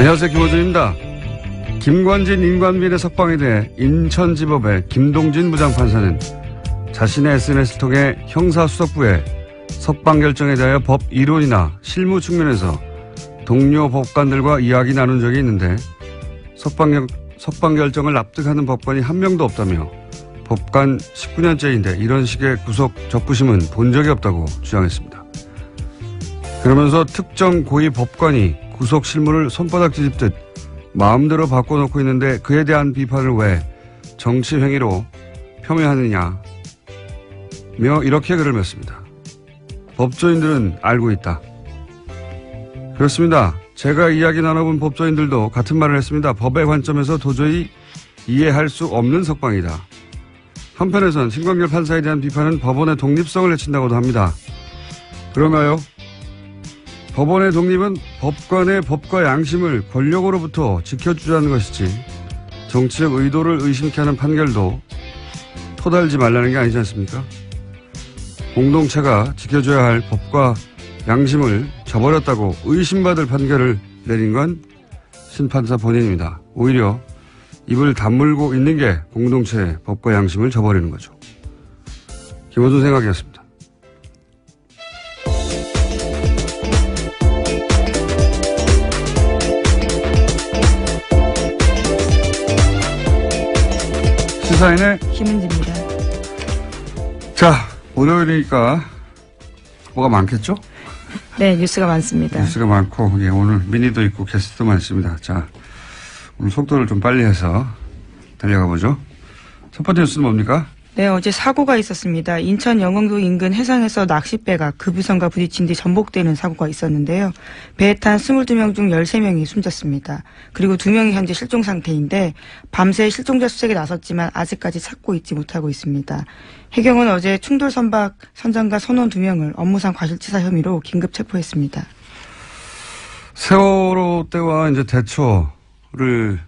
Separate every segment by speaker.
Speaker 1: 안녕하세요. 김호준입니다. 김관진 인관비리 석방에 대해 인천지법의 김동진 부장판사는 자신의 SNS를 통해 형사수석부에 석방 결정에 대하여 법 이론이나 실무 측면에서 동료 법관들과 이야기 나눈 적이 있는데 석방 결정을 납득하는 법관이 한 명도 없다며 법관 19년째인데 이런 식의 구속 적부심은 본 적이 없다고 주장했습니다. 그러면서 특정 고위 법관이 구속 실무를 손바닥 뒤집듯 마음대로 바꿔놓고 있는데 그에 대한 비판을 왜 정치 행위로 폄훼하느냐며 이렇게 글을 맺습니다. 법조인들은 알고 있다. 그렇습니다. 제가 이야기 나눠본 법조인들도 같은 말을 했습니다. 법의 관점에서 도저히 이해할 수 없는 석방이다. 한편에선 신광열 판사에 대한 비판은 법원의 독립성을 해친다고도 합니다. 그런가요? 법원의 독립은 법관의 법과 양심을 권력으로부터 지켜주자는 것이지 정치적 의도를 의심케 하는 판결도 토달지 말라는 게 아니지 않습니까? 공동체가 지켜줘야 할 법과 양심을 저버렸다고 의심받을 판결을 내린 건 신판사 본인입니다. 오히려 입을 다물고 있는 게 공동체의 법과 양심을 저버리는 거죠. 김호준 생각이었습니다. 시사인의
Speaker 2: 김은지입니다.
Speaker 1: 자, 월요일이니까 뭐가 많겠죠?
Speaker 2: 네, 뉴스가 많습니다.
Speaker 1: 뉴스가 많고, 예, 오늘 미니도 있고 게스트도 많습니다. 자, 오늘 속도를 좀 빨리 해서 달려가 보죠. 첫 번째 뉴스는 뭡니까?
Speaker 2: 네, 어제 사고가 있었습니다. 인천 영흥도 인근 해상에서 낚싯배가 급유선과 부딪힌 뒤 전복되는 사고가 있었는데요. 배에 탄 22명 중 13명이 숨졌습니다. 그리고 2명이 현재 실종 상태인데 밤새 실종자 수색에 나섰지만 아직까지 찾고 있지 못하고 있습니다. 해경은 어제 충돌 선박 선장과 선원 2명을 업무상 과실치사 혐의로 긴급 체포했습니다.
Speaker 1: 세월호 때와 이제 대처를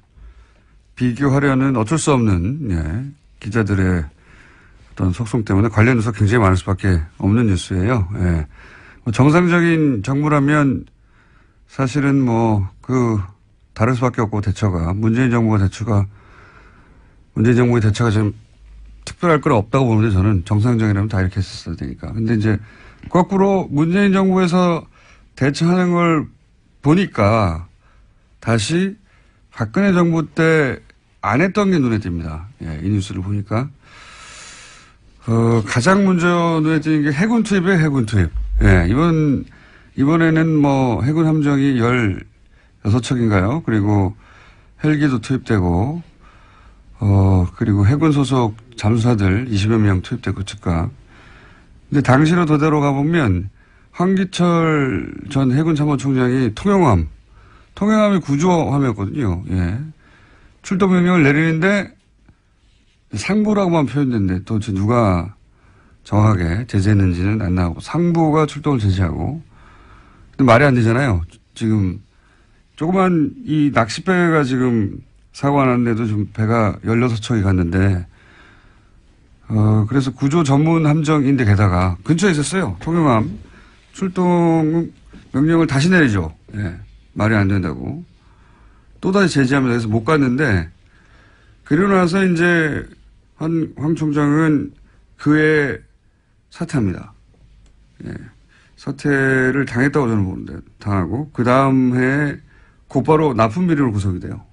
Speaker 1: 비교하려는 어쩔 수 없는, 예, 기자들의 어떤 속성 때문에 관련 뉴스가 굉장히 많을 수밖에 없는 뉴스예요. 예. 뭐 정상적인 정부라면 사실은 다를 수밖에 없고 대처가 문재인 정부의 대처가 좀 특별할 건 없다고 보는데 저는 정상적이라면 다 이렇게 했었어야 되니까. 근데 이제 거꾸로 문재인 정부에서 대처하는 걸 보니까 다시 박근혜 정부 때 안 했던 게 눈에 띕니다. 예, 이 뉴스를 보니까. 가장 먼저 눈에 띄는 게 해군 투입이에요, 해군 투입. 예, 이번에는 해군 함정이 16척인가요? 그리고 헬기도 투입되고, 그리고 해군 소속 잠수사들 20여 명 투입되고 즉각. 근데 당시로 되돌아 가보면 황기철 전 해군 참모총장이 통영함이 구조함이었거든요. 예. 출동 명령을 내리는데 상부라고만 표현됐는데 도대체 누가 정확하게 제재했는지는 안 나오고 상부가 출동을 제재하고. 근데 말이 안 되잖아요. 지금 조그만 이 낚싯배가 지금 사고가 났는데도 좀 배가 16척이 갔는데 그래서 구조 전문 함정인데 게다가 근처에 있었어요. 통영함. 출동 명령을 다시 내리죠. 예. 말이 안 된다고. 또다시 제지하면서 해서 못 갔는데 그러고 나서 이제 황 총장은 그해 사퇴합니다. 예. 사퇴를 당했다고 저는 보는데 당하고 그 다음 해에 곧바로 납품 비리로 구속이 돼요.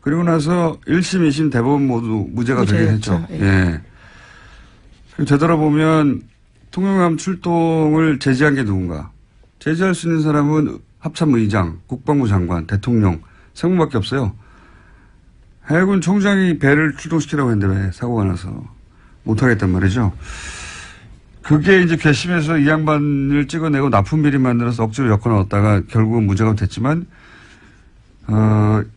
Speaker 1: 그리고 나서 1심, 2심 대법원 모두 무죄가 되긴 했죠.
Speaker 2: 예.
Speaker 1: 예. 되돌아보면 통영함 출동을 제지한 게 누군가. 제지할 수 있는 사람은 합참의장, 국방부 장관, 대통령, 세분밖에 없어요. 해군 총장이 배를 출동시키라고 했는데 왜 사고가 나서 못하겠단 말이죠. 그게 이제 괘씸해서 이 양반을 찍어내고 납품비리 만들어서 억지로 엮어 넣었다가 결국은 무죄가 됐지만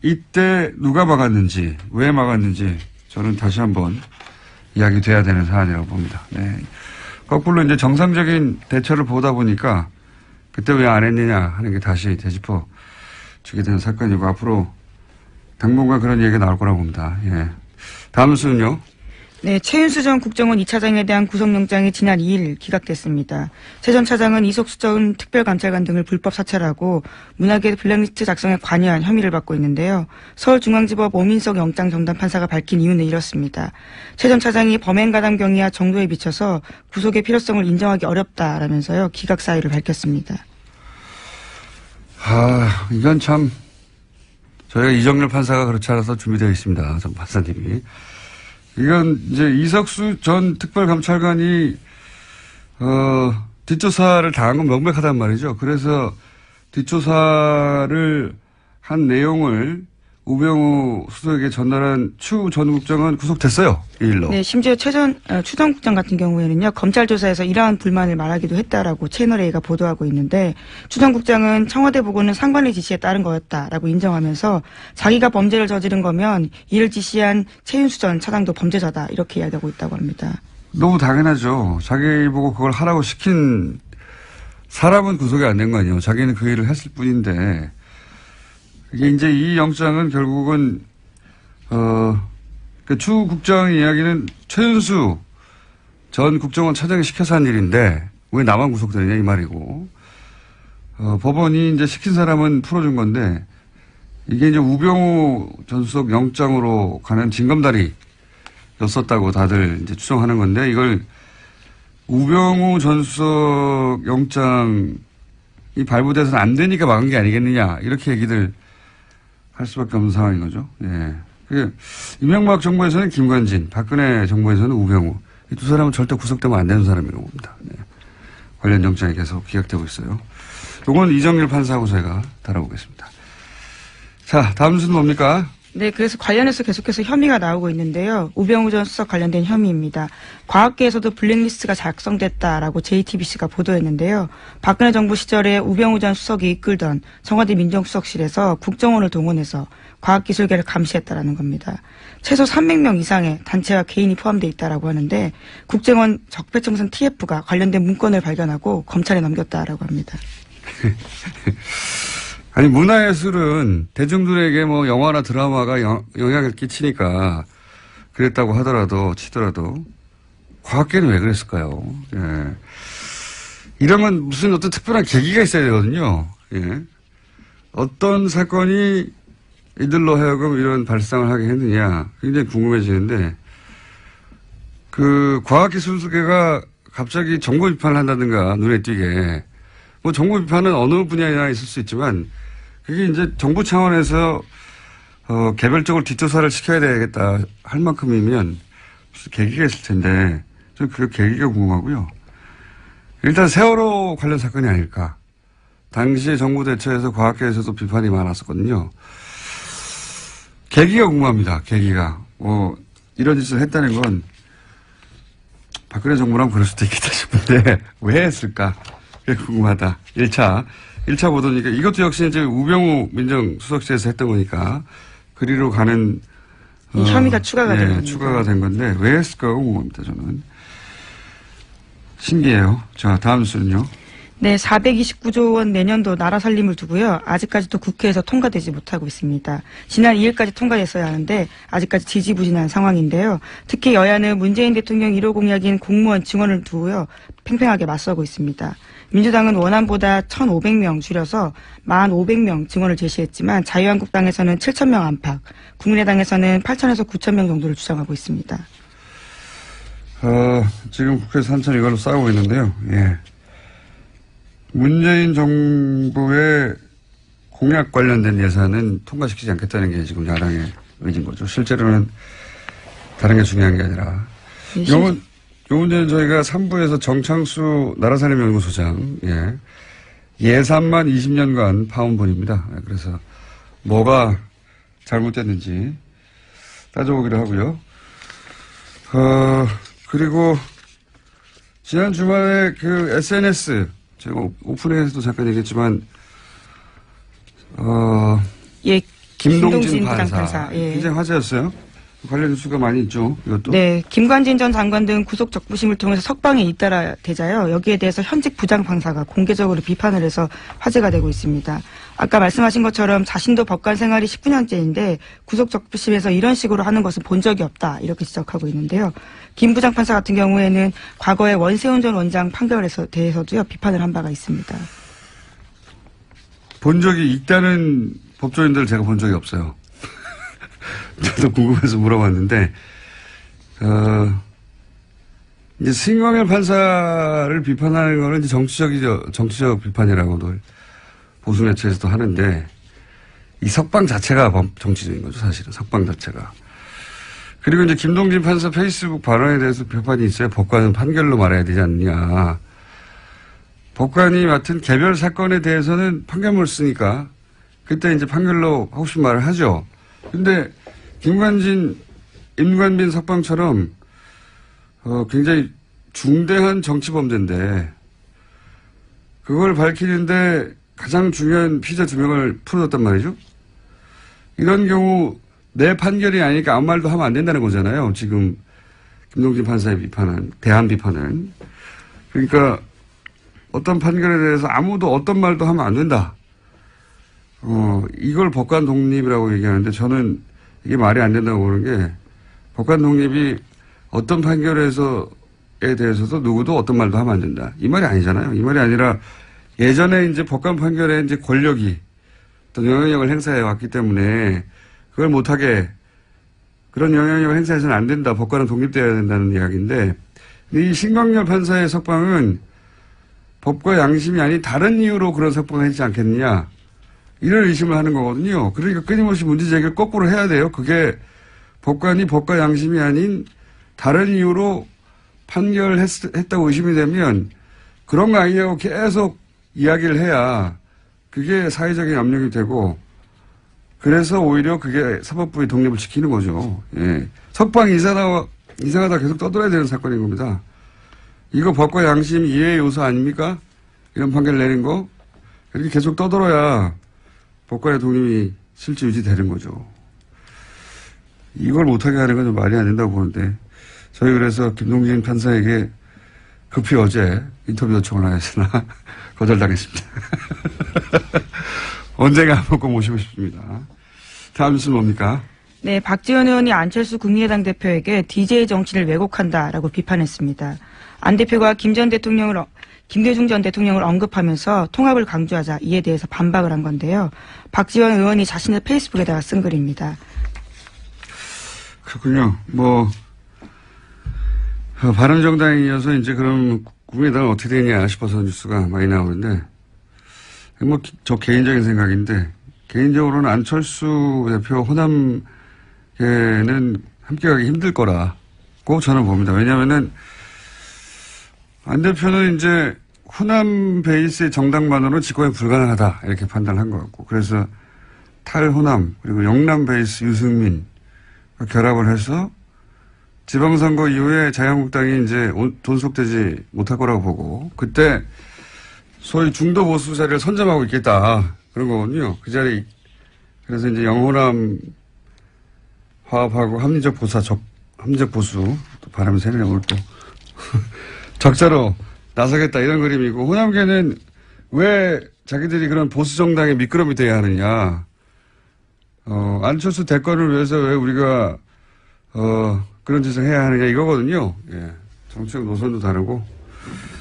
Speaker 1: 이때 누가 막았는지 왜 막았는지 저는 다시 한번 이야기돼야 되는 사안이라고 봅니다. 네. 거꾸로 이제 정상적인 대처를 보다 보니까 그때 왜 안 했느냐 하는 게 다시 되짚어 주게 되는 사건이고 앞으로 당분간 그런 얘기가 나올 거라고 봅니다. 예. 다음 뉴스는요?
Speaker 2: 네, 최윤수 전 국정원 2차장에 대한 구속영장이 지난 2일 기각됐습니다. 최 전 차장은 이석수 전 특별감찰관 등을 불법 사찰하고 문학의 블랙리스트 작성에 관여한 혐의를 받고 있는데요. 서울중앙지법 오민석 영장전담 판사가 밝힌 이유는 이렇습니다. 최 전 차장이 범행가담 경위와 정도에 비춰서 구속의 필요성을 인정하기 어렵다라면서요. 기각 사유를 밝혔습니다.
Speaker 1: 이건 참 저희가 이정렬 판사가 그렇지 않아서 준비되어 있습니다. 전 판사님이. 이건 이제 이석수 전 특별감찰관이 뒷조사를 당한 건 명백하단 말이죠. 그래서 뒷조사를 한 내용을 우병우 수석에게 전달한 추 전 국장은 구속됐어요. 이 일로.
Speaker 2: 네, 심지어 추 전 국장 같은 경우에는요. 검찰 조사에서 이러한 불만을 말하기도 했다라고 채널A가 보도하고 있는데 추 전 국장은 청와대 보고는 상관의 지시에 따른 거였다라고 인정하면서 자기가 범죄를 저지른 거면 이를 지시한 최윤수 전 차장도 범죄자다 이렇게 이야기하고 있다고 합니다.
Speaker 1: 너무 당연하죠. 자기 보고 그걸 하라고 시킨 사람은 구속이 안 된 거 아니에요. 자기는 그 일을 했을 뿐인데 이게 이제 이 영장은 결국은 추 국장 이야기는 최윤수 전 국정원 차장이 시켜서 한 일인데 왜 나만 구속되느냐 이 말이고 법원이 이제 시킨 사람은 풀어준 건데 이게 이제 우병우 전 수석 영장으로 가는 징검다리였었다고 다들 이제 추정하는 건데 이걸 우병우 전 수석 영장이 발부돼서는 안 되니까 막은 게 아니겠느냐 이렇게 얘기들 할 수밖에 없는 상황인 거죠. 예. 이명박 정부에서는 김관진, 박근혜 정부에서는 우병우. 이 두 사람은 절대 구속되면 안 되는 사람이라고 봅니다. 네. 관련 영장이 계속 기각되고 있어요. 이건 이정렬 판사하고 제가 다뤄보겠습니다. 자, 다음 순서는 뭡니까?
Speaker 2: 네, 그래서 관련해서 계속해서 혐의가 나오고 있는데요. 우병우 전 수석 관련된 혐의입니다. 과학계에서도 블랙리스트가 작성됐다라고 JTBC가 보도했는데요. 박근혜 정부 시절에 우병우 전 수석이 이끌던 청와대 민정수석실에서 국정원을 동원해서 과학기술계를 감시했다라는 겁니다. 최소 300명 이상의 단체와 개인이 포함되어 있다라고 하는데 국정원 적폐청산 TF가 관련된 문건을 발견하고 검찰에 넘겼다라고 합니다.
Speaker 1: 아니 문화예술은 대중들에게 뭐 영화나 드라마가 영향을 끼치니까 그랬다고 하더라도 치더라도 과학계는 왜 그랬을까요? 예. 이런 건 무슨 어떤 특별한 계기가 있어야 되거든요. 예. 어떤 사건이 이들로 하여금 이런 발상을 하게 했느냐 굉장히 궁금해지는데 그 과학기술계가 갑자기 정보 비판을 한다든가 눈에 띄게 뭐 정보 비판은 어느 분야에나 있을 수 있지만 그게 이제 정부 차원에서 개별적으로 뒷조사를 시켜야 되겠다 할 만큼이면 무슨 계기가 있을 텐데 저는 그 계기가 궁금하고요. 일단 세월호 관련 사건이 아닐까. 당시에 정부 대처에서 과학계에서도 비판이 많았었거든요. 계기가 궁금합니다. 계기가. 이런 짓을 했다는 건 박근혜 정부라면 그럴 수도 있겠다 싶은데 왜 했을까? 그게 궁금하다. 1차 보도니까 이것도 역시 이제 우병우 민정수석실에서 했던 거니까 그리로 가는
Speaker 2: 혐의가 추가가 된 겁니다.
Speaker 1: 추가가 된 건데 왜 했을까 궁금합니다. 저는. 신기해요. 자, 다음 수는요.
Speaker 2: 네, 429조 원 내년도 나라 살림을 두고요. 아직까지도 국회에서 통과되지 못하고 있습니다. 지난 2일까지 통과됐어야 하는데 아직까지 지지부진한 상황인데요. 특히 여야는 문재인 대통령 1호 공약인 공무원 증원을 두고요. 팽팽하게 맞서고 있습니다. 민주당은 원안보다 1,500명 줄여서 1,500명 증원을 제시했지만 자유한국당에서는 7,000명 안팎, 국민의당에서는 8,000에서 9,000명 정도를 주장하고 있습니다.
Speaker 1: 지금 국회에서 한참 이걸로 싸우고 있는데요. 예. 문재인 정부의 공약 관련된 예산은 통과시키지 않겠다는 게 지금 야당의 의지인 거죠. 실제로는 다른 게 중요한 게 아니라. 요 문제는 저희가 3부에서 정창수 나라살림연구소장, 예산만 20년간 파온 분입니다. 그래서 뭐가 잘못됐는지 따져보기로 하고요. 그리고 지난 주말에 그 SNS, 제가 오프닝에서도 잠깐 얘기했지만, 김동진 판사.
Speaker 2: 예.
Speaker 1: 굉장히 화제였어요. 관련 뉴스가 많이 있죠. 이것도.
Speaker 2: 네, 김관진 전 장관 등 구속 적부심을 통해서 석방에 잇따라 되자요. 여기에 대해서 현직 부장판사가 공개적으로 비판을 해서 화제가 되고 있습니다. 아까 말씀하신 것처럼 자신도 법관 생활이 19년째인데 구속 적부심에서 이런 식으로 하는 것은 본 적이 없다. 이렇게 지적하고 있는데요. 김 부장판사 같은 경우에는 과거의 원세훈 전 원장 판결에 대해서도요. 비판을 한 바가 있습니다.
Speaker 1: 본 적이 있다는 법조인들 제가 본 적이 없어요. 저도 궁금해서 물어봤는데, 이제 승광열 판사를 비판하는 거는 이제 정치적 비판이라고도 보수 매체에서도 하는데, 이 석방 자체가 정치적인 거죠, 사실은. 석방 자체가. 그리고 이제 김동진 판사 페이스북 발언에 대해서 비판이 있어요. 법관은 판결로 말해야 되지 않느냐. 법관이 맡은 개별 사건에 대해서는 판결문을 쓰니까, 그때 이제 판결로 하고 싶은 말을 하죠. 근데, 임관빈 석방처럼, 굉장히 중대한 정치 범죄인데, 그걸 밝히는데 가장 중요한 피의자 2명을 풀어줬단 말이죠. 이런 경우 내 판결이 아니니까 아무 말도 하면 안 된다는 거잖아요. 지금 김동진 판사의 비판은, 대한 비판은. 그러니까 어떤 판결에 대해서 아무도 어떤 말도 하면 안 된다. 이걸 법관 독립이라고 얘기하는데 저는 이게 말이 안 된다고 보는 게 법관 독립이 어떤 판결에 대해서도 누구도 어떤 말도 하면 안 된다. 이 말이 아니잖아요. 이 말이 아니라 예전에 이제 법관 판결에 이제 권력이 어떤 영향력을 행사해 왔기 때문에 그걸 못하게 그런 영향력을 행사해서는 안 된다. 법관은 독립되어야 된다는 이야기인데 이 신광열 판사의 석방은 법과 양심이 아닌 다른 이유로 그런 석방을 했지 않겠느냐. 이런 의심을 하는 거거든요. 그러니까 끊임없이 문제제기를 거꾸로 해야 돼요. 그게 법관이 법과 양심이 아닌 다른 이유로 판결했다고 의심이 되면 그런 거 아니냐고 계속 이야기를 해야 그게 사회적인 압력이 되고 그래서 오히려 그게 사법부의 독립을 지키는 거죠. 예. 석방이 이상하다 계속 떠들어야 되는 사건인 겁니다. 이거 법과 양심 이해의 요소 아닙니까? 이런 판결 내린 거. 이렇게 계속 떠들어야 법관의 독립이 실제 유지되는 거죠. 이걸 못하게 하는 건 좀 말이 안 된다고 보는데 저희 그래서 김동진 판사에게 급히 어제 인터뷰 요청을 하였으나 거절당했습니다. 언젠가 한번 꼭 모시고 싶습니다. 다음 뉴스는 뭡니까?
Speaker 2: 네, 박지원 의원이 안철수 국민의당 대표에게 DJ 정치를 왜곡한다라고 비판했습니다. 안 대표가 김대중 전 대통령을 언급하면서 통합을 강조하자 이에 대해서 반박을 한 건데요. 박지원 의원이 자신의 페이스북에다가 쓴 글입니다.
Speaker 1: 그렇군요. 바른정당에 이어서 이제 그럼 국민의당은 어떻게 되냐 싶어서 뉴스가 많이 나오는데, 저 개인적인 생각인데, 개인적으로는 안철수 대표 호남계는 함께하기 힘들 거라고 저는 봅니다. 왜냐하면은 안 대표는 이제 호남 베이스의 정당만으로는 집권이 불가능하다 이렇게 판단한 것 같고 그래서 탈호남 그리고 영남 베이스 유승민 결합을 해서 지방선거 이후에 자유한국당이 이제 돈속되지 못할 거라고 보고 그때 소위 중도 보수 자리를 선점하고 있겠다 그런 거거든요. 그 자리 그래서 이제 영호남 화합하고 합리적 보수 또 바람이 새네 오늘 또 적자로 나서겠다 이런 그림이고 호남계는 왜 자기들이 그런 보수 정당의 미끄럼이 돼야 하느냐. 안철수 대권을 위해서 왜 우리가 그런 짓을 해야 하느냐 이거거든요. 예. 정치적 노선도 다르고.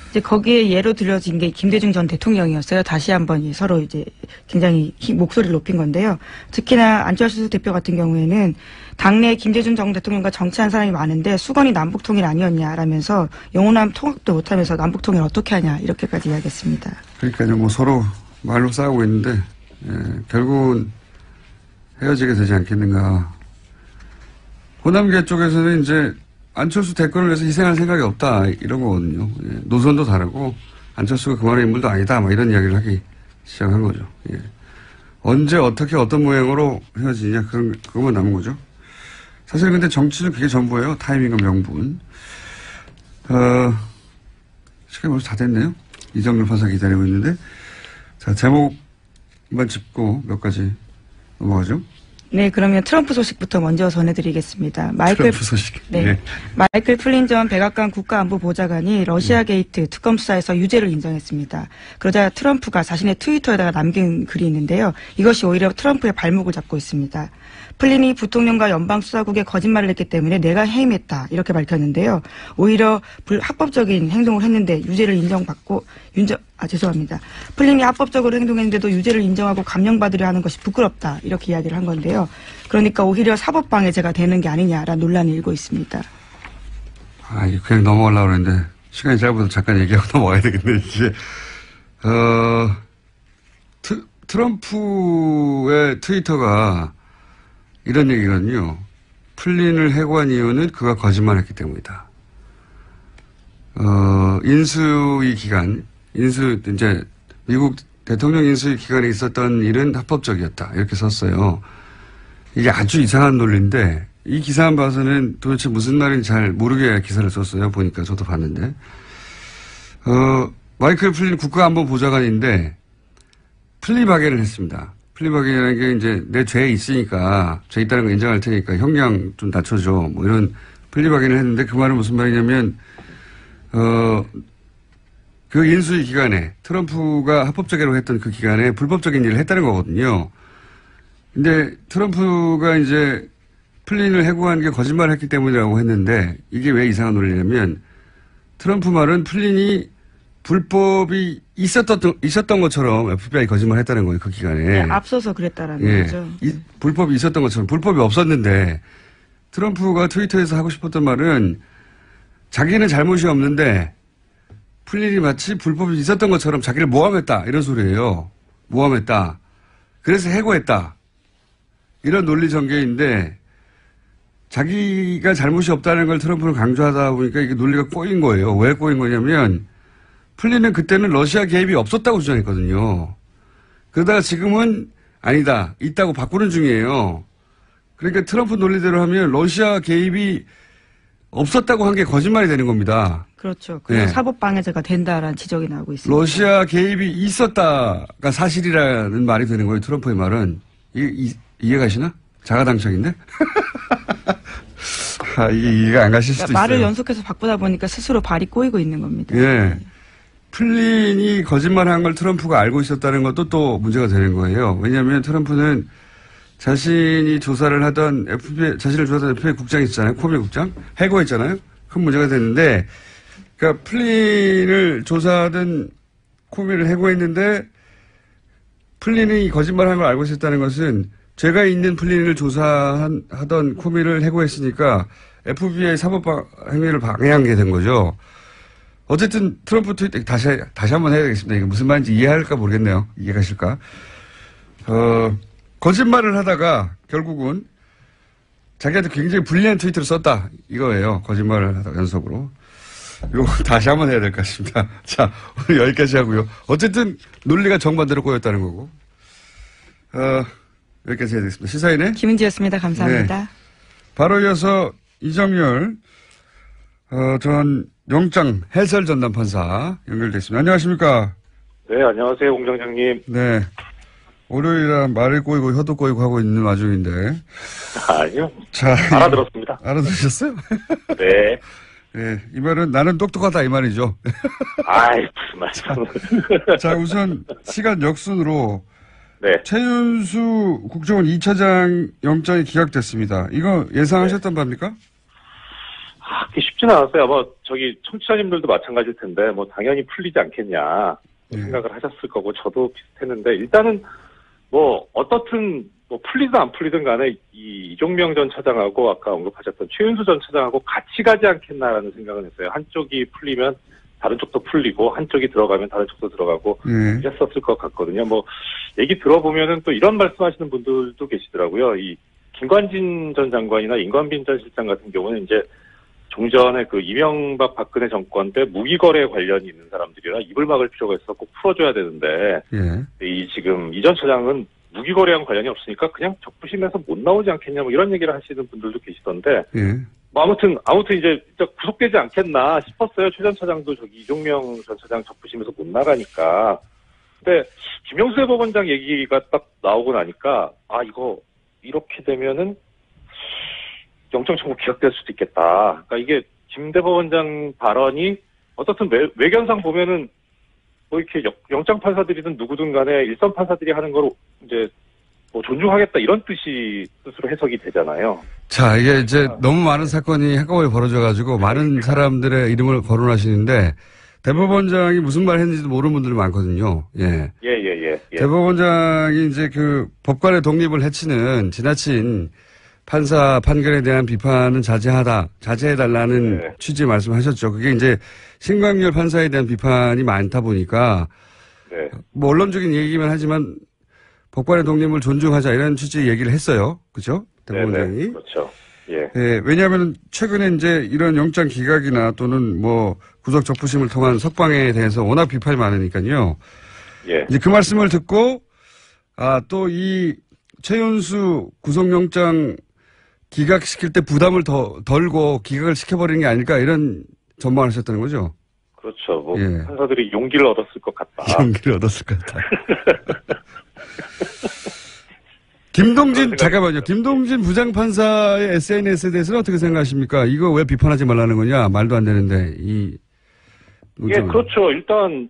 Speaker 2: 이제 거기에 예로 들어진 게 김대중 전 대통령이었어요. 다시 한번 서로 이제 굉장히 목소리를 높인 건데요. 특히나 안철수 대표 같은 경우에는 당내 김대중 전 대통령과 정치한 사람이 많은데 수건이 남북통일 아니었냐라면서 영호남 통합도 못하면서 남북통일 어떻게 하냐 이렇게까지 이야기했습니다.
Speaker 1: 그러니까요. 서로 말로 싸우고 있는데 결국은 헤어지게 되지 않겠는가. 호남계 쪽에서는 이제 안철수 대권을 위해서 희생할 생각이 없다 이런 거거든요. 예. 노선도 다르고 안철수가 그만의 인물도 아니다 이런 이야기를 하기 시작한 거죠. 예. 언제 어떻게 어떤 모양으로 헤어지냐 그것만 남은 거죠. 사실 근데 정치는 그게 전부예요. 타이밍과 명분. 시간이 벌써 다 됐네요. 이정렬 판사 기다리고 있는데 자 제목만 짚고 몇 가지 넘어가죠.
Speaker 2: 네, 그러면 트럼프 소식부터 먼저 전해드리겠습니다.
Speaker 1: 트럼프 소식.
Speaker 2: 네.
Speaker 1: 네.
Speaker 2: 마이클 플린 전 백악관 국가안보보좌관이 러시아 게이트 특검 수사에서 유죄를 인정했습니다. 그러자 트럼프가 자신의 트위터에다가 남긴 글이 있는데요. 이것이 오히려 트럼프의 발목을 잡고 있습니다. 플린이 부통령과 연방수사국에 거짓말을 했기 때문에 내가 해임했다 이렇게 밝혔는데요. 오히려 불합법적인 행동을 했는데 유죄를 인정받고 죄송합니다. 플린이 합법적으로 행동했는데도 유죄를 인정하고 감형받으려 하는 것이 부끄럽다 이렇게 이야기를 한 건데요. 그러니까 오히려 사법방해죄가 되는 게 아니냐라는 논란이 일고 있습니다.
Speaker 1: 이거 그냥 넘어가려고 그랬는데 시간이 짧아서 잠깐 얘기하고 넘어가야 되겠네. 이제 트럼프의 트위터가 이런 얘기거든요. 플린을 해고한 이유는 그가 거짓말했기 때문이다. 인수위 기간, 이제 미국 대통령 인수위 기간에 있었던 일은 합법적이었다. 이렇게 썼어요. 이게 아주 이상한 논리인데 이 기사만 봐서는 도대체 무슨 말인지 잘 모르게 기사를 썼어요. 보니까 저도 봤는데. 마이클 플린 국가안보보좌관인데 플리바게를 했습니다. 플리바게라는 게 이제 내 죄에 있으니까 죄 있다는 거 인정할 테니까 형량 좀 낮춰줘. 뭐 이런 플리바게를 했는데 그 말은 무슨 말이냐면 그 인수위 기간에 트럼프가 합법적으로 했던 그 기간에 불법적인 일을 했다는 거거든요. 근데 트럼프가 이제 플린을 해고한 게 거짓말을 했기 때문이라고 했는데 이게 왜 이상한 논리냐면 트럼프 말은 플린이 불법이 있었던 것처럼 FBI 거짓말을 했다는 거예요. 그 기간에.
Speaker 2: 네, 앞서서 그랬다라는 거죠.
Speaker 1: 불법이 있었던 것처럼 불법이 없었는데 트럼프가 트위터에서 하고 싶었던 말은 자기는 잘못이 없는데 플린이 마치 불법이 있었던 것처럼 자기를 모함했다 이런 소리예요. 모함했다. 그래서 해고했다. 이런 논리 전개인데 자기가 잘못이 없다는 걸 트럼프는 강조하다 보니까 이게 논리가 꼬인 거예요. 왜 꼬인 거냐면 플린은 그때는 러시아 개입이 없었다고 주장했거든요. 그러다가 지금은 아니다. 있다고 바꾸는 중이에요. 그러니까 트럼프 논리대로 하면 러시아 개입이 없었다고 한 게 거짓말이 되는 겁니다.
Speaker 2: 그렇죠. 그래서 사법방해죄가 된다라는 지적이 나오고 있습니다.
Speaker 1: 러시아 개입이 있었다가 사실이라는 말이 되는 거예요. 트럼프의 말은. 이해가시나? 자가당착인데? 이게 이해가 안 가실 수도 있어요.
Speaker 2: 말을 연속해서 바꾸다 보니까 스스로 발이 꼬이고 있는 겁니다.
Speaker 1: 예. 플린이 거짓말한 걸 트럼프가 알고 있었다는 것도 또 문제가 되는 거예요. 왜냐하면 트럼프는 자신이 조사를 하던 자신을 조사하던 FBI 국장이 있잖아요. 코미 국장. 해고했잖아요. 큰 문제가 됐는데, 그러니까 플린을 조사하던 코미를 해고했는데, 플린이 거짓말한 걸 알고 있었다는 것은 죄가 있는 플린을 조사하던 코미를 해고했으니까 FBI 사법 행위를 방해한 게 된 거죠. 어쨌든 트럼프 트위터 다시 한번 해야 되겠습니다. 이게 무슨 말인지 이해할까 모르겠네요. 이해가실까? 거짓말을 하다가 결국은 자기한테 굉장히 불리한 트위터를 썼다. 이거예요. 거짓말을 하다가 연속으로. 이거 다시 한번 해야 될 것 같습니다. 자, 오늘 여기까지 하고요. 어쨌든 논리가 정반대로 꼬였다는 거고. 여기까지 해야 되겠습니다. 시사인의
Speaker 2: 김은지였습니다. 감사합니다.
Speaker 1: 네. 바로 이어서 이정열 전 영장 해설 전담 판사 연결됐습니다. 안녕하십니까?
Speaker 3: 네, 안녕하세요, 공장장님.
Speaker 1: 네. 월요일이라 말을 꼬이고 혀도 꼬이고 하고 있는 와중인데.
Speaker 3: 아니요.
Speaker 1: 자,
Speaker 3: 알아들었습니다.
Speaker 1: 알아들으셨어요?
Speaker 3: 네.
Speaker 1: 네, 이 말은 나는 똑똑하다 이 말이죠.
Speaker 3: 아이, 무슨 말씀.
Speaker 1: 자, 우선 시간 역순으로
Speaker 3: 네.
Speaker 1: 최윤수 국정원 2차장 영장이 기각됐습니다. 이거 예상하셨던 바입니까?
Speaker 3: 그게 쉽지는 않았어요. 아마 청취자님들도 마찬가지일 텐데 당연히 풀리지 않겠냐 생각을 하셨을 거고 저도 비슷했는데 일단은 어떻든 풀리든 안 풀리든 간에 이종명 전 차장하고 아까 언급하셨던 최윤수 전 차장하고 같이 가지 않겠나라는 생각을 했어요. 한쪽이 풀리면 다른 쪽도 풀리고 한쪽이 들어가면 다른 쪽도 들어가고 이랬었을 것 같거든요. 얘기 들어보면은 또 이런 말씀하시는 분들도 계시더라고요. 이 김관진 전 장관이나 임관빈 전 실장 같은 경우는 이제 종전에 그 이명박 박근혜 정권 때 무기거래 관련이 있는 사람들이라 입을 막을 필요가 있어 꼭 풀어줘야 되는데 지금 이 전 차장은 무기거래랑 관련이 없으니까 그냥 적부심에서 못 나오지 않겠냐 이런 얘기를 하시는 분들도 계시던데 아무튼 이제 구속되지 않겠나 싶었어요. 최 전 차장도 이종명 전 차장 적부심에서 못 나가니까. 근데 김영수 대법원장 얘기가 딱 나오고 나니까 이거 이렇게 되면은 영장 청구 기각될 수도 있겠다. 그러니까 이게 김 대법원장 발언이 어떻든 외견상 보면은 뭐 이렇게 영장 판사들이든 누구든 간에 일선 판사들이 하는 걸 이제 뭐 존중하겠다 이런 뜻으로 해석이 되잖아요.
Speaker 1: 자, 이게 이제 너무 많은 사건이 한꺼번에 벌어져가지고 많은 사람들의 이름을 거론하시는데 대법원장이 무슨 말 했는지도 모르는 분들이 많거든요. 예.
Speaker 3: 예.
Speaker 1: 대법원장이 이제 그 법관의 독립을 해치는 지나친 판사 판결에 대한 비판은 자제해달라는
Speaker 3: 네.
Speaker 1: 취지의 말씀하셨죠. 그게 이제 신광열 판사에 대한 비판이 많다 보니까
Speaker 3: 네.
Speaker 1: 뭐 언론적인 얘기만 하지만 법관의 독립을 존중하자 이런 취지의 얘기를 했어요. 그죠? 대법원장이.
Speaker 3: 네네. 그렇죠. 예.
Speaker 1: 예, 왜냐하면 최근에 이제 이런 영장 기각이나 또는 뭐 구속 적부심을 통한 석방에 대해서 워낙 비판이 많으니까요.
Speaker 3: 예.
Speaker 1: 이제 그 말씀을 듣고 또 이 최윤수 구속영장 기각시킬 때 부담을 덜고 기각을 시켜버리는 게 아닐까 이런 전망을 하셨다는 거죠.
Speaker 3: 그렇죠. 뭐
Speaker 1: 예.
Speaker 3: 판사들이 용기를 얻었을 것 같다.
Speaker 1: 용기를 얻었을 것 같다. 잠깐만요. 김동진 부장판사의 SNS에 대해서는 어떻게 생각하십니까? 이거 왜 비판하지 말라는 거냐? 말도 안 되는데,
Speaker 3: 예, 그렇죠. 일단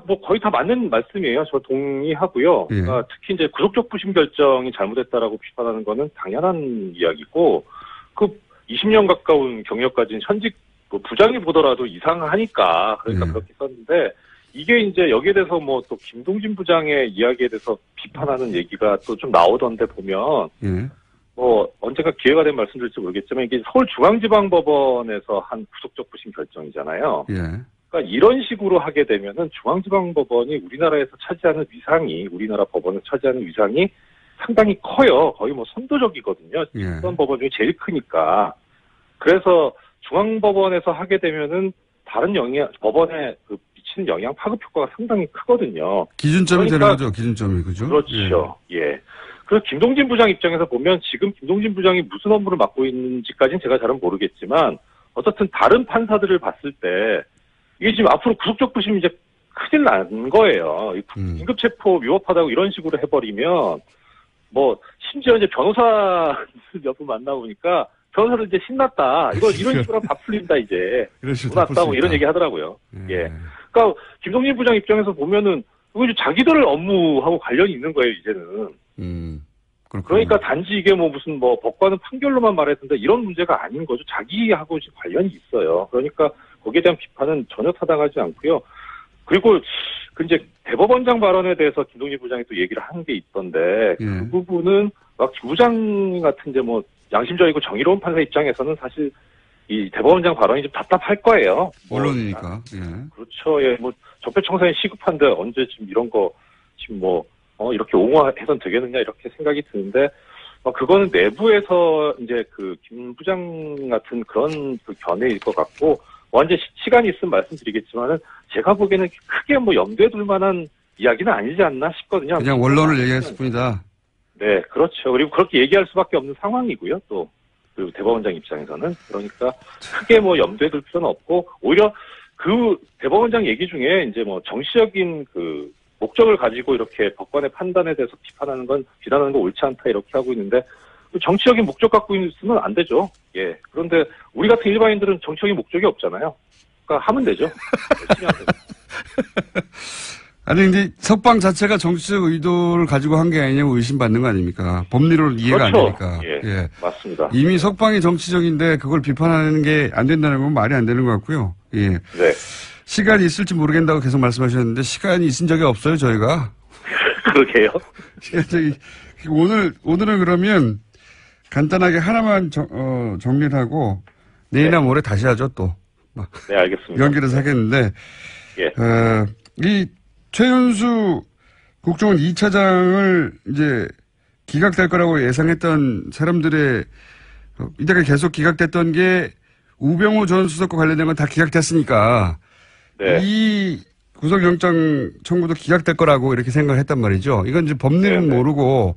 Speaker 3: 뭐 거의 다 맞는 말씀이에요. 저 동의하고요.
Speaker 1: 예.
Speaker 3: 그러니까 특히 이제 구속적 부심 결정이 잘못했다라고 비판하는 거는 당연한 이야기고, 그 20년 가까운 경력 가진 현직 부장이 보더라도 이상하니까, 그러니까
Speaker 1: 예.
Speaker 3: 그렇게 썼는데, 이게 이제 여기에 대해서 뭐 또 김동진 부장의 이야기에 대해서 비판하는 얘기가 또 좀 나오던데 보면,
Speaker 1: 예.
Speaker 3: 뭐 언젠가 기회가 되면 말씀드릴지 모르겠지만 이게 서울중앙지방법원에서 한 구속적 부심 결정이잖아요.
Speaker 1: 예.
Speaker 3: 그러니까 이런 식으로 하게 되면은 중앙지방법원이 우리나라에서 차지하는 위상이, 우리나라 법원에서 차지하는 위상이 상당히 커요. 거의 뭐 선도적이거든요.
Speaker 1: 예.
Speaker 3: 일선 법원 중에 제일 크니까. 그래서 중앙법원에서 하게 되면은 다른 법원에 그 미치는 영향 파급 효과가 상당히 크거든요.
Speaker 1: 기준점이
Speaker 3: 그러니까,
Speaker 1: 되는 거죠. 기준점이. 그죠?
Speaker 3: 그렇죠. 예. 그래서 김동진 부장 입장에서 보면 지금 김동진 부장이 무슨 업무를 맡고 있는지까지는 제가 잘은 모르겠지만 어떻든 다른 판사들을 봤을 때 이게 지금 앞으로 구속적 부심이 이제 큰일 난 거예요. 긴급체포 위법하다고 이런 식으로 해버리면 뭐 심지어 이제 변호사 몇 분 만나보니까 변호사들 이제 신났다. 이런 식으로 다 풀린다 이제. 신났다 뭐 이런 얘기 하더라고요. 예. 그러니까 김동진 부장 입장에서 보면은 이거 이제 자기들 업무하고 관련이 있는 거예요 이제는. 그러니까 단지 이게 뭐 무슨 뭐 법관은 판결로만 말했는데 이런 문제가 아닌 거죠. 자기하고 관련이 있어요. 그러니까 거기에 대한 비판은 전혀 타당하지 않고요. 그리고 그 이제 대법원장 발언에 대해서 김동진 부장이 또 얘기를 한 게 있던데 그 부분은 막 김 부장 같은 이제 뭐 양심적이고 정의로운 판사 입장에서는 사실 이 대법원장 발언이 좀 답답할 거예요.
Speaker 1: 언론이니까. 예.
Speaker 3: 그렇죠. 예, 뭐 적폐청산이 시급한데 언제 지금 이런 거 지금 뭐 이렇게 옹호해선 되겠느냐 이렇게 생각이 드는데 그거는 내부에서 이제 그 김 부장 같은 그런 그 견해일 것 같고 언제 시간이 있으면 말씀드리겠지만은 제가 보기에는 크게 뭐 염두에 둘 만한 이야기는 아니지 않나 싶거든요.
Speaker 1: 그냥 원론을 얘기했을 뿐이다.
Speaker 3: 네, 그렇죠. 그리고 그렇게 얘기할 수밖에 없는 상황이고요. 또 그리고 대법원장 입장에서는 그러니까 크게 뭐 염두에 둘 필요는 없고 오히려 그 대법원장 얘기 중에 이제 뭐 정치적인 그 목적을 가지고 이렇게 법관의 판단에 대해서 비난하는 거 옳지 않다 이렇게 하고 있는데 정치적인 목적 갖고 있으면 안 되죠. 예. 그런데 우리 같은 일반인들은 정치적인 목적이 없잖아요. 그러니까 하면 되죠. 열심히 하면 되죠.
Speaker 1: 아니, 근데 석방 자체가 정치적 의도를 가지고 한 게 아니냐고 의심받는 거 아닙니까? 법리로 이해가
Speaker 3: 그렇죠.
Speaker 1: 안 되니까.
Speaker 3: 예. 맞습니다.
Speaker 1: 이미 석방이 정치적인데 그걸 비판하는 게 안 된다는 건 말이 안 되는 것 같고요. 예.
Speaker 3: 네.
Speaker 1: 시간이 있을지 모르겠다고 계속 말씀하셨는데 시간이 있은 적이 없어요, 저희가.
Speaker 3: 그러게요.
Speaker 1: 오늘은 그러면 간단하게 하나만 정리를 하고 내일이나 모레 다시 하죠, 또.
Speaker 3: 네, 알겠습니다.
Speaker 1: 연결해서 하겠는데.
Speaker 3: 예.
Speaker 1: 이 최윤수 국정원 2차장을 이제 기각될 거라고 예상했던 사람들의 이때가 계속 기각됐던 게 우병우 전 수석과 관련된 건 다 기각됐으니까
Speaker 3: 네.
Speaker 1: 이 구속영장 청구도 기각될 거라고 이렇게 생각을 했단 말이죠. 이건 이제 법리는
Speaker 3: 네네.
Speaker 1: 모르고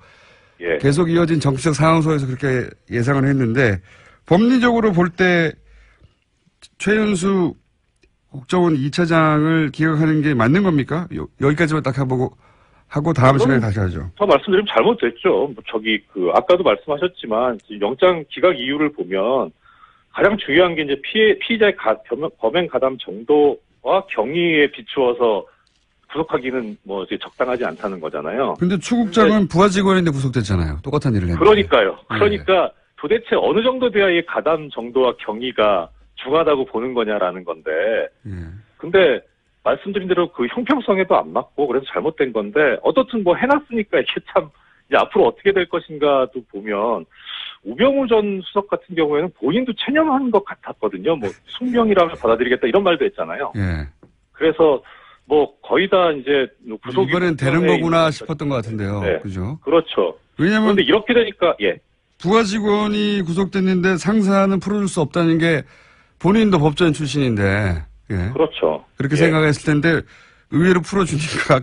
Speaker 3: 예. 계속
Speaker 1: 계속 이어진 정치적 상황 속에서 그렇게 예상을 했는데 법리적으로 볼 때 최윤수 국정원 2차장을 기각하는 게 맞는 겁니까? 여기까지만 딱 하고 다음 시간에 다시 하죠.
Speaker 3: 더 말씀드리면 잘못됐죠. 아까도 말씀하셨지만 영장 기각 이유를 보면 가장 중요한 게 이제 피의자의 범행 가담 정도와 경위에 비추어서 구속하기는 이제 적당하지 않다는 거잖아요.
Speaker 1: 근데 추국장은 부하 직원인데 구속됐잖아요. 똑같은 일을 했는데.
Speaker 3: 그러니까요. 그러니까 도대체 어느 정도 돼야 이 가담 정도와 경위가 중하다고 보는 거냐라는 건데. 근데 말씀드린 대로 그 형평성에도 안 맞고 그래서 잘못된 건데 어떻든 해놨으니까 이게 참 이제 앞으로 어떻게 될 것인가도 보면 우병우 전 수석 같은 경우에는 본인도 체념한 것 같았거든요. 숙명이라면 받아들이겠다 이런 말도 했잖아요.
Speaker 1: 예.
Speaker 3: 그래서 거의 다 이제 구속이
Speaker 1: 이번엔 되는 거구나 싶었던 것 같은데요.
Speaker 3: 네.
Speaker 1: 그죠?
Speaker 3: 그렇죠.
Speaker 1: 왜냐면
Speaker 3: 그런데 이렇게 되니까
Speaker 1: 부하 직원이 구속됐는데 상사는 풀어줄 수 없다는 게 본인도 법조인 출신인데
Speaker 3: 그렇죠.
Speaker 1: 그렇게 생각했을 텐데 의외로 풀어주니까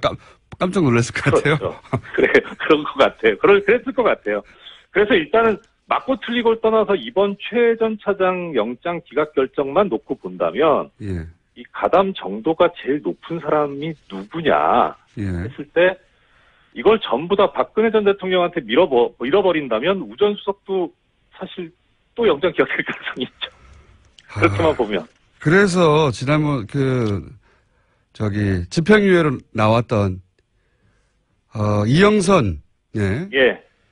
Speaker 1: 깜짝 놀랐을 것 같아요.
Speaker 3: 그렇죠. 그런 것 같아요. 그랬을 것 같아요. 그래서 일단은 맞고 틀리고를 떠나서 이번 최 전 차장 영장 기각 결정만 놓고 본다면 이 가담 정도가 제일 높은 사람이 누구냐 했을 때 이걸 전부 다 박근혜 전 대통령한테 밀어버린다면 우 전 수석도 사실 또 영장 기각될 가능성이 있죠. 그렇게만 보면.
Speaker 1: 그래서 지난번 집행유예로 나왔던 이영선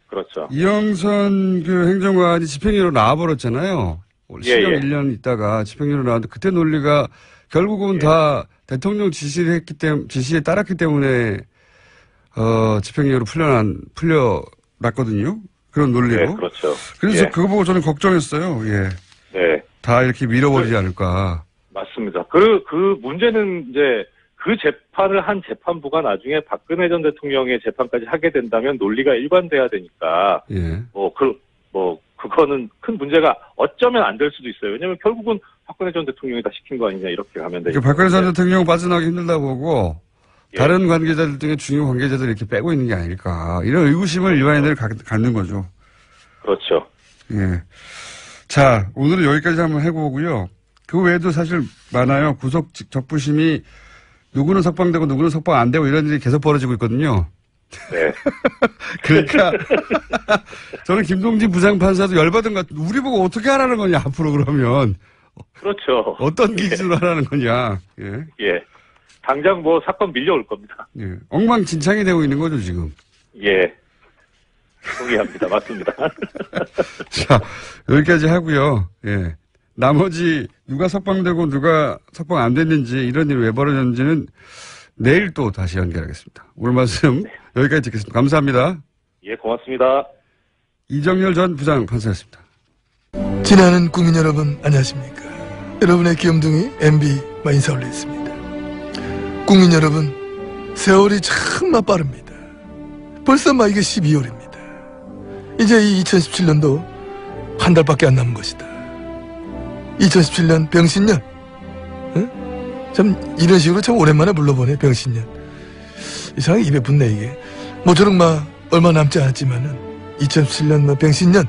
Speaker 3: 그렇죠.
Speaker 1: 이영선 행정관이 집행유예로 나와버렸잖아요. 실형 1년 있다가 집행유예로 나왔는데 그때 논리가 결국은 다 대통령 지시에 따랐기 때문에 집행유예로 풀려났거든요. 그런 논리로.
Speaker 3: 그렇죠.
Speaker 1: 그래서 그거 보고 저는 걱정했어요. 다 이렇게 밀어버리지 않을까.
Speaker 3: 맞습니다. 그 문제는 이제 그 재판을 한 재판부가 나중에 박근혜 전 대통령의 재판까지 하게 된다면 논리가 일관돼야 되니까. 그거는 큰 문제가 어쩌면 안 될 수도 있어요. 왜냐면 결국은 박근혜 전 대통령이 다 시킨 거 아니냐 이렇게 가면 되니까.
Speaker 1: 박근혜 전 대통령 빠져나가기 힘들다 보고 다른 관계자들 중에 중요 관계자들 이렇게 빼고 있는 게 아닐까. 이런 의구심을 일반인들이 갖는 거죠.
Speaker 3: 그렇죠.
Speaker 1: 자, 오늘은 여기까지 한번 해보고요. 그 외에도 사실 많아요. 구속 적부심이 누구는 석방되고 누구는 석방 안 되고 이런 일이 계속 벌어지고 있거든요. 그러니까 저는 김동진 부장판사도 열받은 것 같아요. 우리 보고 어떻게 하라는 거냐 앞으로 그러면.
Speaker 3: 그렇죠.
Speaker 1: 어떤 기준으로 하라는 거냐.
Speaker 3: 당장 사건 밀려올 겁니다.
Speaker 1: 엉망진창이 되고 있는 거죠 지금.
Speaker 3: 동의합니다. 맞습니다.
Speaker 1: 자, 여기까지 하고요. 나머지 누가 석방되고 누가 석방 안 됐는지 이런 일이 왜 벌어졌는지는 내일 또 다시 연결하겠습니다. 오늘 말씀 여기까지 듣겠습니다. 감사합니다.
Speaker 3: 고맙습니다.
Speaker 1: 이정열 전 부장판사였습니다.
Speaker 4: 지나는 국민 여러분 안녕하십니까. 여러분의 귀염둥이 MB 인사 올리겠습니다. 국민 여러분 세월이 정말 빠릅니다. 벌써 이게 12월입니다. 이제 이 2017년도 한 달밖에 안 남은 것이다. 2017년 병신년. 참 이런 식으로 참 오랜만에 불러보네. 병신년. 이상하게 입에 붙네 이게. 모쪼록 얼마 남지 않았지만은 2017년 병신년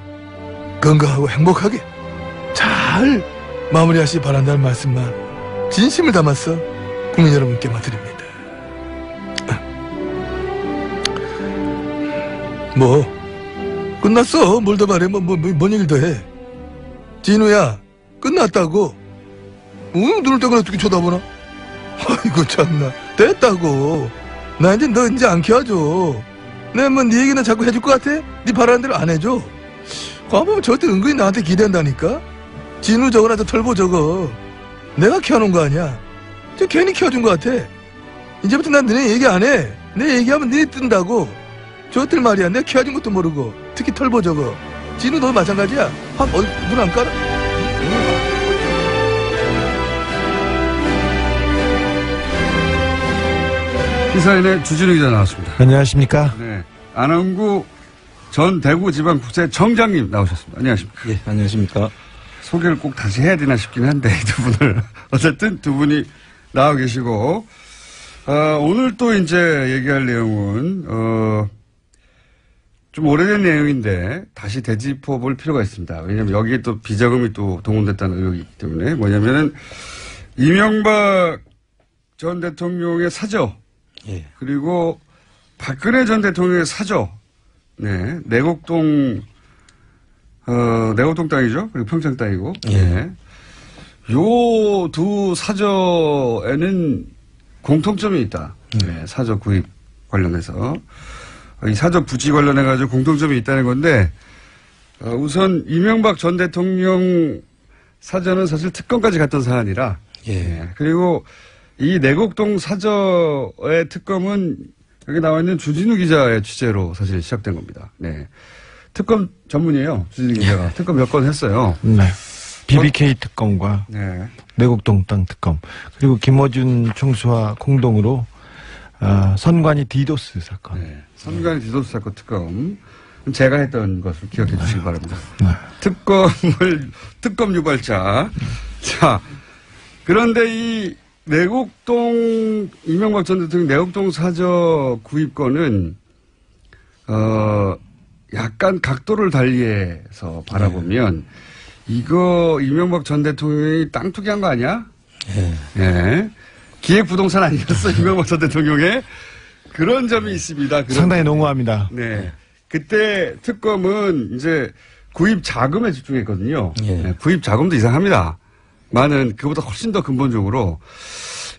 Speaker 4: 건강하고 행복하게 잘 마무리하시 바란다는 말씀만 진심을 담아서 국민 여러분께 드립니다. 끝났어. 뭘 더 말해. 뭔 얘기를 더 해. 진우야 끝났다고. 눈을 떼고 어떻게 쳐다보나? 아이고 참나. 됐다고. 나 이제 너 이제 안 키워줘. 내가 네 얘기는 자꾸 해줄 것 같아? 네 바라는 대로 안 해줘. 가보면 저때 은근히 나한테 기대한다니까. 진우 저거나 저 털보 저거 내가 키워놓은 거 아니야. 저 괜히 키워준 것 같아. 이제부터 난 너네 얘기 안 해. 내 얘기하면 네 뜬다고. 저것들 말이야. 내가 키워준 것도 모르고. 특히 털보 저거. 진우 너 마찬가지야. 눈 안 깔아?
Speaker 1: 시사인의 주진우 기자 나왔습니다.
Speaker 5: 안녕하십니까?
Speaker 1: 네. 안원구 전 대구지방국세청장님 나오셨습니다. 안녕하십니까?
Speaker 5: 예, 안녕하십니까?
Speaker 1: 소개를 꼭 다시 해야 되나 싶긴 한데, 두 분을. 어쨌든 두 분이 나와 계시고, 오늘 또 이제 얘기할 내용은, 좀 오래된 내용인데, 다시 되짚어 볼 필요가 있습니다. 왜냐면 여기에 또 비자금이 또 동원됐다는 의혹이 있기 때문에, 뭐냐면은, 이명박 전 대통령의 사저, 그리고 박근혜 전 대통령의 사저, 네, 내곡동 땅이죠. 그리고 평창 땅이고, 네. 요 두 사저에는 공통점이 있다. 네, 사저 구입 관련해서. 이 사저 부지 관련해가지고 공통점이 있다는 건데, 우선 이명박 전 대통령 사저는 사실 특검까지 갔던 사안이라, 예. 그리고 이 내곡동 사저의 특검은 여기 나와 있는 주진우 기자의 취재로 사실 시작된 겁니다. 네. 특검 전문이에요. 주진우 기자가. 특검 몇 건 했어요.
Speaker 5: 네. BBK 특검과
Speaker 1: 네.
Speaker 5: 내곡동 땅 특검 그리고 김어준 총수와 공동으로 선관위 디도스 사건.
Speaker 1: 네. 선관위 디도스 사건 특검. 제가 했던 것을 기억해 주시기 바랍니다.
Speaker 5: 네.
Speaker 1: 특검 유발자. 자, 그런데 이 내곡동, 이명박 전 대통령 내곡동 사저 구입권은, 약간 각도를 달리해서 바라보면, 이거 이명박 전 대통령이 땅 투기한 거 아니야? 예. 기획부동산 아니었어, 이명박 전 대통령의? 그런 점이 있습니다.
Speaker 5: 상당히 농후합니다.
Speaker 1: 네. 그때 특검은 이제 구입 자금에 집중했거든요. 네, 구입 자금도 이상합니다. 많은, 그보다 훨씬 더 근본적으로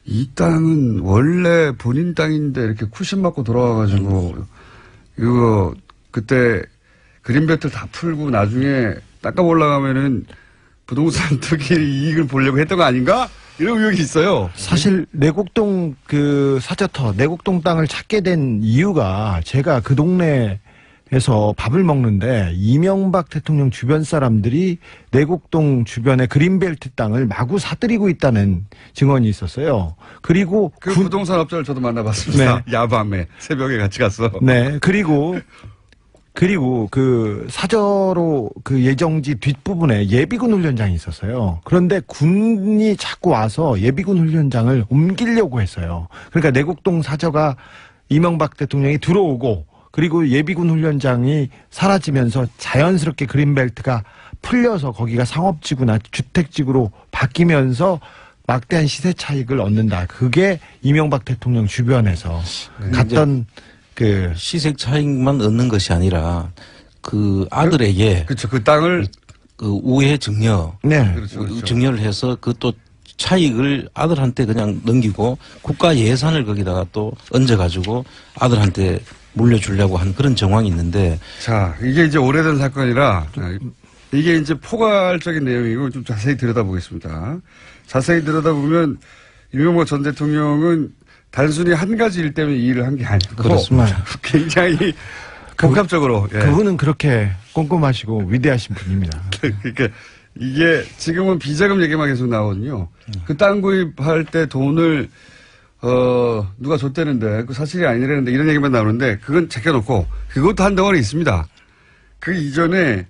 Speaker 1: 이 땅은 원래 본인 땅인데 이렇게 쿠션 맞고 돌아와가지고 이거 그때 그린벨트를 다 풀고 나중에 닦아 올라가면은 부동산 투기 이익을 보려고 했던 거 아닌가? 이런 의혹이 있어요.
Speaker 5: 사실 내곡동 그 사저터 내곡동 땅을 찾게 된 이유가 제가 그 동네에서 밥을 먹는데 이명박 대통령 주변 사람들이 내곡동 주변의 그린벨트 땅을 마구 사들이고 있다는 증언이 있었어요. 그리고
Speaker 1: 그 부동산 업자를 저도 만나봤습니다.
Speaker 5: 네.
Speaker 1: 야밤에 새벽에 같이 갔어.
Speaker 5: 네. 그리고 그 사저로 그 예정지 뒷부분에 예비군 훈련장이 있었어요. 그런데 군이 자꾸 와서 예비군 훈련장을 옮기려고 했어요. 그러니까 내곡동 사저가 이명박 대통령이 들어오고 그리고 예비군 훈련장이 사라지면서 자연스럽게 그린벨트가 풀려서 거기가 상업지구나 주택지구로 바뀌면서 막대한 시세 차익을 얻는다. 그게 이명박 대통령 주변에서 갔던 그
Speaker 6: 시세 차익만 얻는 것이 아니라 그 아들에게
Speaker 1: 그렇죠. 그 땅을
Speaker 6: 그 우회 증여,
Speaker 5: 네.
Speaker 1: 그렇죠.
Speaker 6: 증여를 해서 그 또 차익을 아들한테 그냥 넘기고 국가 예산을 거기다가 또 얹어가지고 아들한테 물려주려고 한 그런 정황이 있는데.
Speaker 1: 자, 이게 이제 오래된 사건이라 이게 이제 포괄적인 내용이고 좀 자세히 들여다보겠습니다. 자세히 들여다보면 이명박 전 대통령은 단순히 한 가지 일 때문에 이 일을 한 게 아니고
Speaker 5: 그렇습니다.
Speaker 1: 굉장히 복합적으로.
Speaker 5: 그분은 그렇게 꼼꼼하시고 위대하신 분입니다.
Speaker 1: 그러니까 이게 지금은 비자금 얘기만 계속 나오거든요. 그 땅 구입할 때 돈을 누가 줬다는데 그 사실이 아니라는데 이런 얘기만 나오는데 그건 제껴놓고 그것도 한 덩어리 있습니다. 그 이전에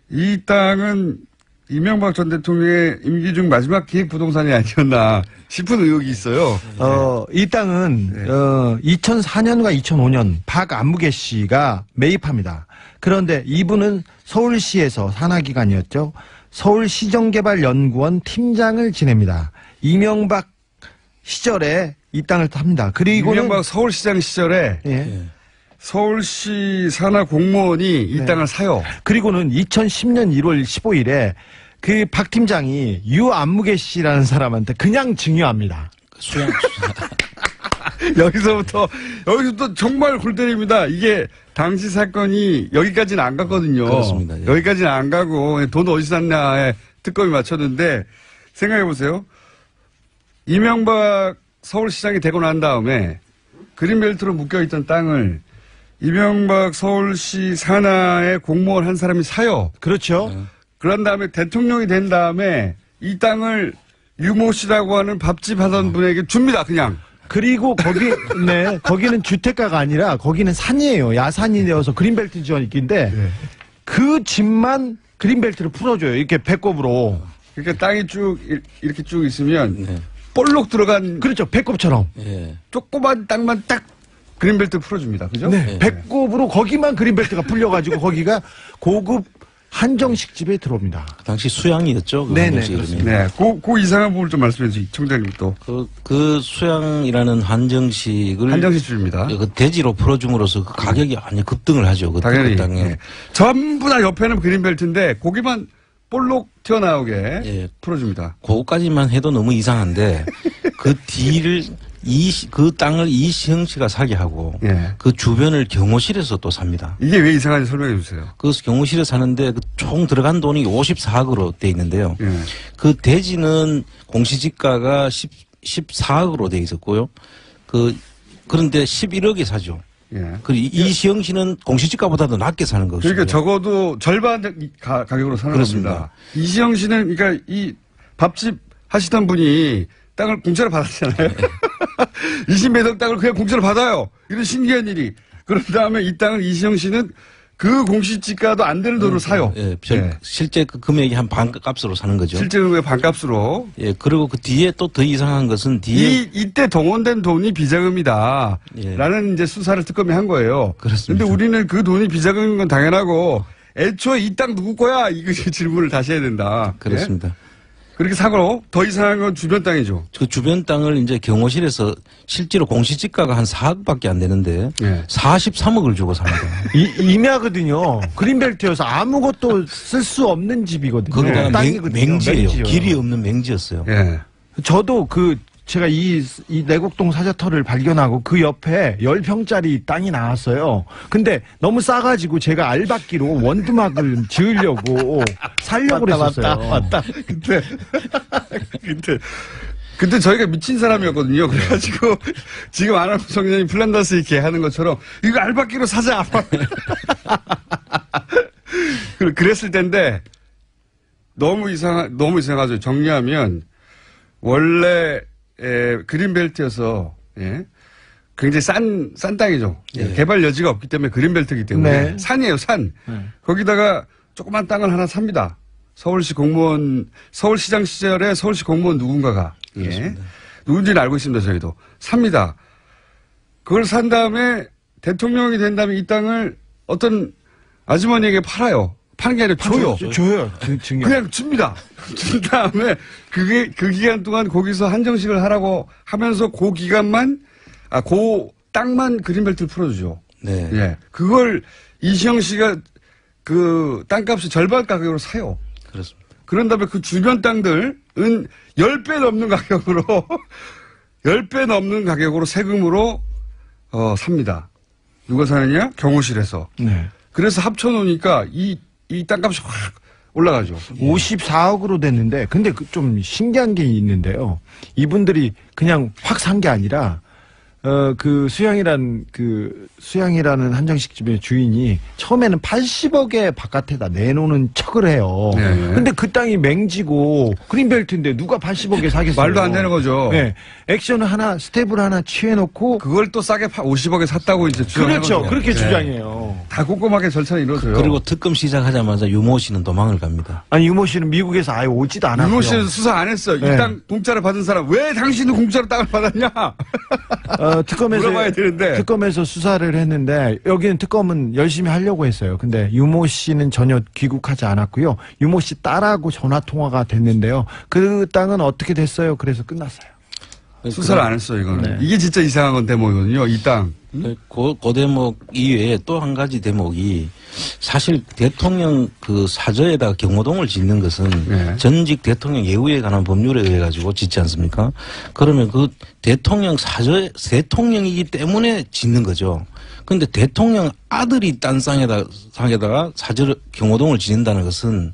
Speaker 1: 이 땅은 이명박 전 대통령의 임기 중 마지막 기획부동산이 아니었나 싶은 의혹이 있어요.
Speaker 5: 이 땅은 2004년과 2005년 박안무개 씨가 매입합니다. 그런데 이분은 서울시에서 산하기관이었죠. 서울시정개발연구원 팀장을 지냅니다. 이명박 시절에 이 땅을 탑니다. 그리고
Speaker 1: 이명박 서울시장 시절에 서울시 산하 공무원이 이 땅을 사요.
Speaker 5: 그리고는 2010년 1월 15일에 그 박 팀장이 유안무개 씨라는 사람한테 그냥 증여합니다.
Speaker 1: 여기서부터 정말 골 때립니다. 이게 당시 사건이 여기까지는 안 갔거든요.
Speaker 6: 그렇습니다. 예.
Speaker 1: 여기까지는 안 가고 돈 어디서 샀냐에 특검이 맞췄는데 생각해 보세요. 이명박 서울시장이 되고 난 다음에 그린벨트로 묶여있던 땅을 이명박 서울시 산하의 공무원 한 사람이 사요.
Speaker 5: 그렇죠.
Speaker 1: 그런 다음에 대통령이 된 다음에 이 땅을 유모 씨라고 하는 밥집 하던 분에게 줍니다. 그냥.
Speaker 5: 그리고 거기는 주택가가 아니라 거기는 산이에요. 야산이 되어서 그린벨트 지원있기인데 그 집만 그린벨트를 풀어줘요. 이렇게 배꼽으로.
Speaker 1: 그러니까 땅이 쭉 이렇게 쭉 있으면 볼록 들어간
Speaker 5: 그렇죠. 배꼽처럼.
Speaker 1: 조그만 땅만 딱 그린벨트 풀어줍니다. 그죠?
Speaker 5: 네. 배꼽으로 거기만 그린벨트가 풀려가지고 거기가 고급 한정식 집에 들어옵니다.
Speaker 6: 그 당시 수양이었죠. 그
Speaker 5: 네네,
Speaker 6: 한정식 이름이.
Speaker 1: 네. 그 이상한 부분을 좀 말씀해 주세요. 총장님 또.
Speaker 6: 그 수양이라는 한정식을
Speaker 1: 한정식 집입니다.
Speaker 6: 그 대지로 풀어줌으로써 그 가격이 완전 급등을 하죠. 그
Speaker 1: 당연히.
Speaker 6: 땅에.
Speaker 1: 예. 전부 다 옆에는 그린벨트인데 고기만 볼록 튀어나오게
Speaker 6: 예.
Speaker 1: 풀어줍니다.
Speaker 6: 그거까지만 해도 너무 이상한데 그 뒤를 그 땅을 이시영 씨가 사게 하고
Speaker 1: 예.
Speaker 6: 그 주변을 경호실에서 또 삽니다.
Speaker 1: 이게 왜 이상한지 설명해 주세요.
Speaker 6: 그 경호실에 사는데 그 총 들어간 돈이 54억으로 돼 있는데요.
Speaker 1: 예.
Speaker 6: 그 대지는 공시지가가 14억으로 돼 있었고요. 그런데 11억에 사죠.
Speaker 1: 예.
Speaker 6: 이시영 씨는 공시지가보다도 낮게 사는 것이죠.
Speaker 1: 그러니까 적어도 절반 가격으로 사는
Speaker 6: 그렇습니다.
Speaker 1: 겁니다. 이시영 씨는 그러니까 이 밥집 하시던 분이 땅을 공짜로 받았잖아요. 20몇 억 땅을 그냥 공짜로 받아요. 이런 신기한 일이. 그런 다음에 이 땅을 이시영 씨는 그 공시지가도 안 되는 돈으로 사요.
Speaker 6: 예,
Speaker 1: 예.
Speaker 6: 실제 그 금액이 한 반값으로 사는 거죠.
Speaker 1: 실제 그 반값으로.
Speaker 6: 예, 그리고 그 뒤에 또 더 이상한 것은 뒤에
Speaker 1: 이때 동원된 돈이 비자금이다.
Speaker 6: 예.
Speaker 1: 라는 이제 수사를 특검이 한 거예요.
Speaker 6: 그렇습니다.
Speaker 1: 근데 우리는 그 돈이 비자금인 건 당연하고 애초에 이 땅 누구 거야? 이것이 질문을 다시 해야 된다.
Speaker 6: 그렇습니다.
Speaker 1: 예? 그렇게 사고로 더 이상한 건 주변 땅이죠.
Speaker 6: 그 주변 땅을 이제 경호실에서 실제로 공시지가가 한 4억밖에 안 되는데
Speaker 1: 예.
Speaker 6: 43억을 주고 삽니다.
Speaker 5: 임야거든요. 그린벨트여서 아무것도 쓸 수 없는 집이거든요.
Speaker 6: 거기다가
Speaker 5: 땅이거든요.
Speaker 6: 맹지예요.
Speaker 5: 맹지요.
Speaker 6: 길이 없는 맹지였어요.
Speaker 1: 예.
Speaker 5: 저도 제가 이 내곡동 사자터를 발견하고 그 옆에 10평짜리 땅이 나왔어요. 근데 너무 싸가지고 제가 알박기로 원두막을 지으려고 살려고 그랬었어요.
Speaker 1: 맞다. 그때 저희가 미친 사람이었거든요. 그래가지고 지금 안하고 청년이 플란다스 이렇게 하는 것처럼 이거 알박기로 사자. 그랬을 텐데 너무 이상하죠. 정리하면 원래 그린벨트여서 예, 굉장히 싼 땅이죠.
Speaker 6: 예.
Speaker 1: 개발 여지가 없기 때문에 그린벨트이기 때문에
Speaker 5: 네.
Speaker 1: 산이에요. 산. 거기다가 조그만 땅을 하나 삽니다. 서울시장 시절에 서울시 공무원 누군가가 예, 누군지는 알고 있습니다. 저희도 삽니다. 그걸 산 다음에 대통령이 된 다음에 이 땅을 어떤 아주머니에게 팔아요. 파는 게 아니라 줘요.
Speaker 5: 줘요.
Speaker 1: 그냥 줍니다. 준 다음에 그 기간 동안 거기서 한정식을 하라고 하면서 그 기간만 그 땅만 그린벨트를 풀어주죠.
Speaker 6: 네.
Speaker 1: 예. 그걸 이시영 씨가 그 땅값이 절반 가격으로 사요.
Speaker 6: 그렇습니다.
Speaker 1: 그런 다음에 그 주변 땅들은 10배 넘는 가격으로 10배 넘는 가격으로 세금으로 삽니다. 누가 사느냐? 경호실에서.
Speaker 5: 네.
Speaker 1: 그래서 합쳐놓으니까 이 땅값이 확 올라가죠.
Speaker 5: 54억으로 됐는데, 근데 좀 신기한 게 있는데요. 이분들이 그냥 확 산 게 아니라, 수양이라는 한정식 집의 주인이 처음에는 80억에 바깥에다 내놓는 척을 해요.
Speaker 1: 네.
Speaker 5: 근데 그 땅이 맹지고 그린벨트인데 누가 80억에 사겠어요?
Speaker 1: 말도 안 되는 거죠.
Speaker 5: 네. 액션을 스텝을 하나 취해놓고.
Speaker 1: 그걸 또 싸게 50억에 샀다고 이제 주장하거든요.
Speaker 5: 그렇죠. 그렇게 주장해요.
Speaker 1: 다 꼼꼼하게 절차는 이루어져요.
Speaker 6: 그리고 특검 시작하자마자 유모 씨는 도망을 갑니다.
Speaker 5: 아니, 유모 씨는 미국에서 아예 오지도 않았고요.
Speaker 1: 유모 씨는 수사 안 했어.
Speaker 5: 네.
Speaker 1: 이 땅 공짜로 받은 사람 왜 당신은 공짜로 땅을 받았냐? 물어봐야 되는데.
Speaker 5: 특검에서 수사를 했는데 여기는 특검은 열심히 하려고 했어요. 근데 유모 씨는 전혀 귀국하지 않았고요. 유모 씨 딸하고 전화 통화가 됐는데요. 그 땅은 어떻게 됐어요? 그래서 끝났어요.
Speaker 1: 수사를 안 했어요, 이거는.
Speaker 5: 네.
Speaker 1: 이게 진짜 이상한 건 대목이거든요, 이 땅.
Speaker 6: 그 대목 이외에 또 한 가지 대목이 사실 대통령 그 사저에다가 경호동을 짓는 것은
Speaker 1: 네.
Speaker 6: 전직 대통령 예우에 관한 법률에 의해 가지고 짓지 않습니까? 그러면 그 대통령 대통령이기 때문에 짓는 거죠. 그런데 대통령 아들이 딴 땅에다가 경호동을 짓는다는 것은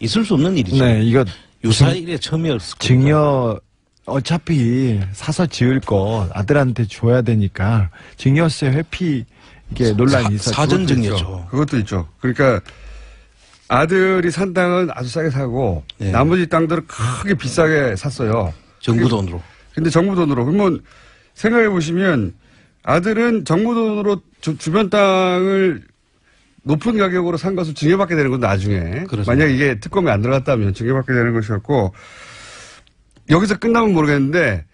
Speaker 6: 있을 수 없는 일이죠.
Speaker 5: 네, 이거
Speaker 6: 유사일에 처음이었을 겁니다.
Speaker 5: 증여 어차피 사서 지을 거 아들한테 줘야 되니까 증여세 회피 이게 논란이 있었죠.
Speaker 6: 사전 증여죠.
Speaker 1: 그것도 있죠. 그러니까 아들이 산 땅은 아주 싸게 사고
Speaker 6: 네.
Speaker 1: 나머지 땅들은 크게 비싸게 샀어요.
Speaker 6: 정부 돈으로.
Speaker 1: 근데 정부 돈으로. 그러면 생각해 보시면 아들은 정부 돈으로 주변 땅을 높은 가격으로 산 것을 증여받게 되는 건 나중에.
Speaker 6: 그렇습니다.
Speaker 1: 만약 이게 특검에 안 들어갔다면 증여받게 되는 것이었고 여기서 끝나면 모르겠는데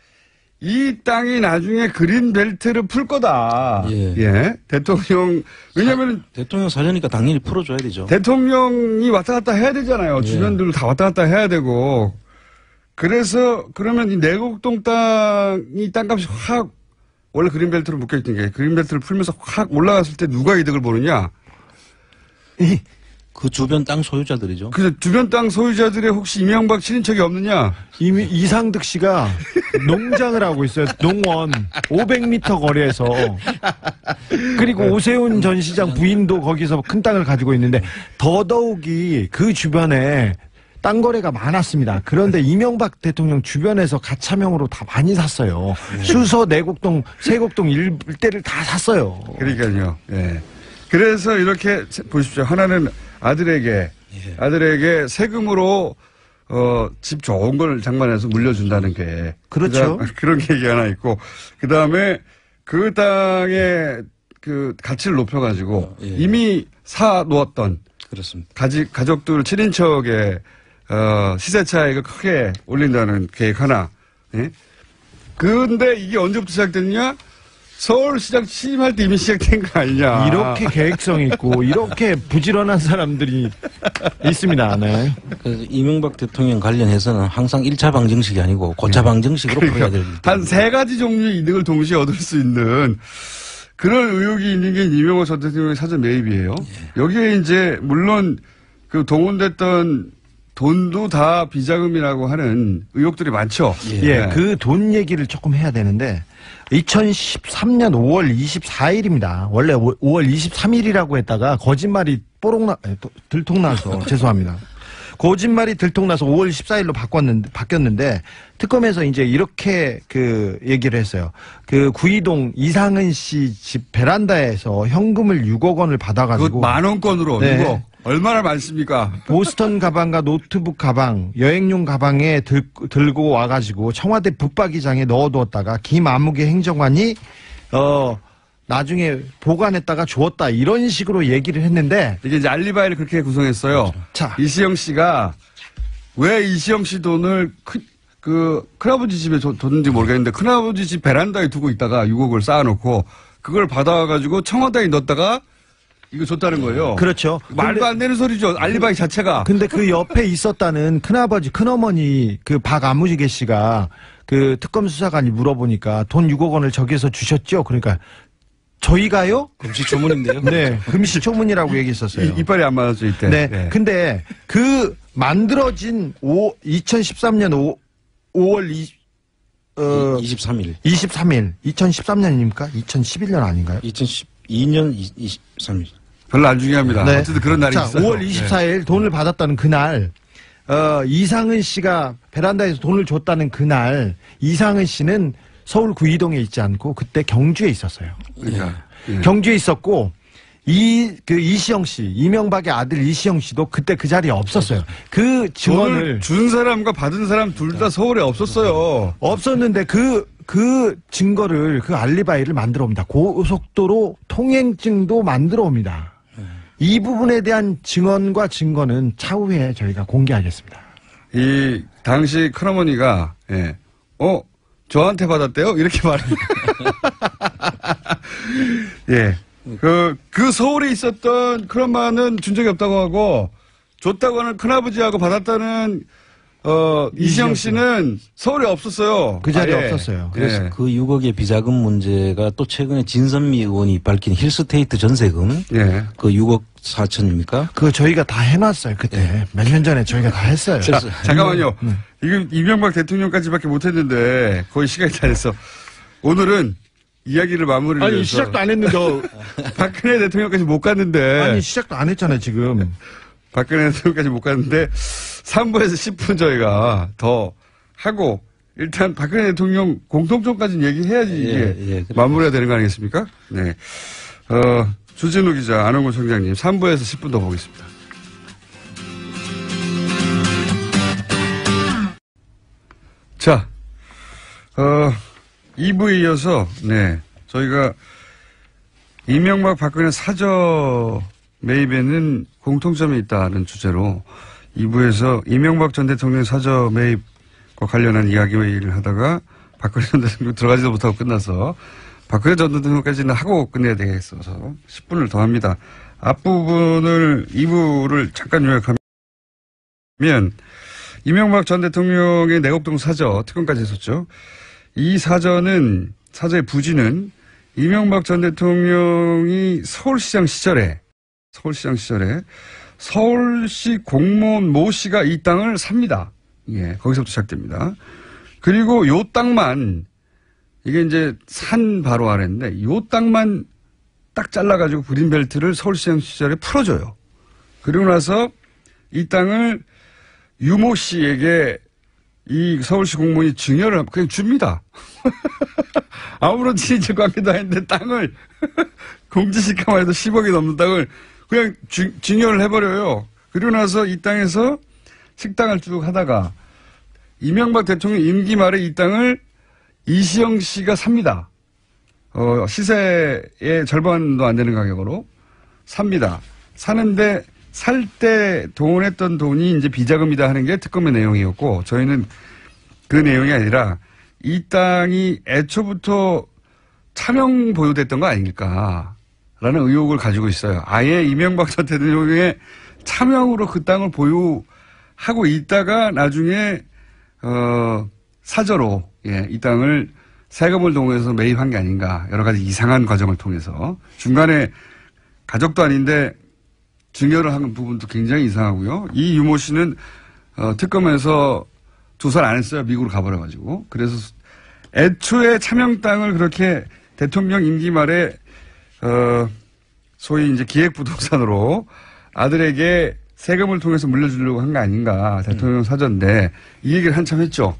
Speaker 1: 이 땅이 나중에 그린벨트를 풀 거다.
Speaker 6: 예.
Speaker 1: 대통령, 왜냐면
Speaker 6: 대통령 사저니까 당연히 풀어줘야 되죠.
Speaker 1: 대통령이 왔다 갔다 해야 되잖아요. 주변들로 다 왔다 갔다 해야 되고. 그래서 그러면 이 내곡동 땅이 땅값이 확 원래 그린벨트로 묶여있던 게 그린벨트를 풀면서 확 올라갔을 때 누가 이득을 보느냐.
Speaker 6: 그 주변 땅 소유자들이죠.
Speaker 1: 그 주변 땅 소유자들의 혹시 이명박 친인척이 없느냐?
Speaker 5: 이미 이상득 씨가 농장을 하고 있어요. 농원 500m 거리에서. 그리고 오세훈 전 시장 부인도 거기서 큰 땅을 가지고 있는데 더더욱이 그 주변에 땅 거래가 많았습니다. 그런데 이명박 대통령 주변에서 가차명으로 다 많이 샀어요. 수서, 내곡동, 세곡동 일대를 다 샀어요.
Speaker 1: 그러니까요. 예. 그래서 이렇게 보십시오. 하나는 아들에게 세금으로 집 좋은 걸 장만해서 물려준다는 게
Speaker 5: 그렇죠.
Speaker 1: 그런 계획이 하나 있고 그 다음에 그 땅의 그 가치를 높여가지고 이미 사 놓았던
Speaker 6: 그렇습니다.
Speaker 1: 가족들 친인척의 시세 차익을 크게 올린다는 계획 하나. 예? 근데 이게 언제부터 시작됐냐? 서울시장 취임할 때 이미 시작된 거 아니냐.
Speaker 5: 이렇게 계획성 있고 이렇게 부지런한 사람들이 있습니다. 네.
Speaker 6: 그래서 이명박 대통령 관련해서는 항상 1차 방정식이 아니고 고차 방정식으로 풀어야 됩니다.
Speaker 1: 한 세 가지 종류의 이득을 동시에 얻을 수 있는 그런 의혹이 있는 게 이명박 전 대통령의 사전 매입이에요. 여기에 이제 물론 그 동원됐던 돈도 다 비자금이라고 하는 의혹들이 많죠.
Speaker 5: 예, 그 돈 얘기를 조금 해야 되는데 2013년 5월 24일입니다. 원래 5월 23일이라고 했다가 거짓말이 들통나서 죄송합니다. 거짓말이 들통나서 5월 14일로 바뀌었는데 특검에서 이제 이렇게 그 얘기를 했어요. 그 구이동 이상은 씨 집 베란다에서 현금을 6억 원을 받아가지고
Speaker 1: 그 10,000원권으로
Speaker 5: 네.
Speaker 1: 6억. 얼마나 많습니까?
Speaker 5: 보스턴 가방과 노트북 가방, 여행용 가방에 들고 와가지고 청와대 붙박이장에 넣어두었다가 김아무개 행정관이 나중에 보관했다가 주었다 이런 식으로 얘기를 했는데
Speaker 1: 이게 이제 알리바이를 그렇게 구성했어요.
Speaker 5: 그렇죠. 자,
Speaker 1: 이시영 씨가 왜 이시영 씨 돈을 큰아버지 집에 뒀는지 모르겠는데 큰아버지 집 베란다에 두고 있다가 6억을 쌓아놓고 그걸 받아가지고 청와대에 넣었다가 이거 줬다는 거예요.
Speaker 5: 그렇죠.
Speaker 1: 말도 안 되는 소리죠. 알리바이 자체가.
Speaker 5: 근데 그 옆에 있었다는 큰아버지, 큰어머니 그 박아무지개 씨가 그 특검 수사관이 물어보니까 돈 6억 원을 저기서 주셨죠? 그러니까 저희가요?
Speaker 6: 금시초문인데요.
Speaker 5: 네, 금시초문이라고 얘기했었어요.
Speaker 1: 이빨이 안 맞았죠 이때.
Speaker 5: 네. 근데 그 만들어진 2013년 5월
Speaker 6: 23일.
Speaker 5: 2013년입니까? 2011년 아닌가요?
Speaker 6: 2012년 23일.
Speaker 1: 별로 안 중요합니다.
Speaker 5: 네.
Speaker 1: 어쨌든 그런 날이
Speaker 5: 자,
Speaker 1: 있어요.
Speaker 5: 5월 24일 돈을 받았다는 그날, 이상은 씨가 베란다에서 돈을 줬다는 그날, 이상은 씨는 서울 구이동에 있지 않고 그때 경주에 있었어요.
Speaker 1: 그러니까. 예.
Speaker 5: 경주에 있었고, 이시영 씨, 이명박의 아들 이시영 씨도 그때 그 자리에 없었어요. 그 증언을.
Speaker 1: 돈을 준 사람과 받은 사람 둘 다 서울에 없었어요.
Speaker 5: 없었는데 그 증거를, 그 알리바이를 만들어 옵니다. 고속도로 통행증도 만들어 옵니다. 이 부분에 대한 증언과 증거는 차후에 저희가 공개하겠습니다.
Speaker 1: 이 당시 큰어머니가 저한테 받았대요? 이렇게 말해요. 예. 그 서울에 있었던 큰엄마는 준 적이 없다고 하고 줬다고 하는 큰아버지하고 받았다는 이시영 씨는 서울에 없었어요.
Speaker 5: 그 자리에 없었어요.
Speaker 6: 그래서 그 6억의 비자금 문제가 또 최근에 진선미 의원이 밝힌 힐스테이트 전세금 그 6억 4천입니까?
Speaker 5: 그거 저희가 다 해놨어요. 그때 몇 년 전에 저희가 다 했어요.
Speaker 1: 잠깐만요. 이거 이명박 대통령까지밖에 못했는데 거의 시간이 다 됐어. 오늘은 이야기를 마무리를
Speaker 5: 아니
Speaker 1: 해서
Speaker 5: 시작도 안 했는데
Speaker 1: 박근혜 대통령까지 못 갔는데
Speaker 5: 아니 시작도 안 했잖아요 지금.
Speaker 1: 박근혜 대통령까지 못 갔는데 3부에서 10분 저희가 더 하고 일단 박근혜 대통령 공통점까지는 얘기해야지 이게 마무리가 되는 거 아니겠습니까? 네. 주진우 기자, 안홍구 청장님 3부에서 10분 더 보겠습니다. 자, 2부에 이어서 저희가 이명박 박근혜 사저 매입에는 공통점이 있다는 주제로 2부에서 이명박 전 대통령 사저 매입과 관련한 이야기를 하다가 박근혜 전 대통령 들어가지도 못하고 끝나서 박근혜 전 대통령까지는 하고 끝내야 되겠어서 10분을 더 합니다. 앞부분을 2부를 잠깐 요약하면 이명박 전 대통령의 내곡동 사저 특검까지 했었죠. 이 사저의 부지는 이명박 전 대통령이 서울시장 시절에 서울시 공무원 모 씨가 이 땅을 삽니다. 예, 거기서부터 시작됩니다. 그리고 요 땅만, 이게 이제 산 바로 아래인데, 요 땅만 딱 잘라가지고 그린벨트를 서울시장 시절에 풀어줘요. 그리고 나서 이 땅을 유모 씨에게 이 서울시 공무원이 증여를 그냥 줍니다. 아무런 친인척 관계도 아닌데 땅을 공지시가만 해도 10억이 넘는 땅을 그냥 증여를 해버려요. 그리고 나서 이 땅에서 식당을 쭉 하다가 이명박 대통령 임기 말에 이 땅을 이시영 씨가 삽니다. 시세의 절반도 안 되는 가격으로 삽니다. 사는데 살 때 동원했던 돈이 이제 비자금이다 하는 게 특검의 내용이었고 저희는 그 내용이 아니라 이 땅이 애초부터 차명 보유됐던 거 아닐까라는 의혹을 가지고 있어요. 아예 이명박 전 대통령의 차명으로 그 땅을 보유하고 있다가 나중에 사저로 이 땅을 세금을 동원해서 매입한 게 아닌가 여러 가지 이상한 과정을 통해서 중간에 가족도 아닌데 증여를 하는 부분도 굉장히 이상하고요. 이 유모 씨는 특검에서 조사를 안 했어요. 미국으로 가버려가지고. 그래서 애초에 차명 땅을 그렇게 대통령 임기 말에 소위 이제 기획부동산으로 아들에게 세금을 통해서 물려주려고 한 거 아닌가. 대통령 사전인데 이 얘기를 한참 했죠.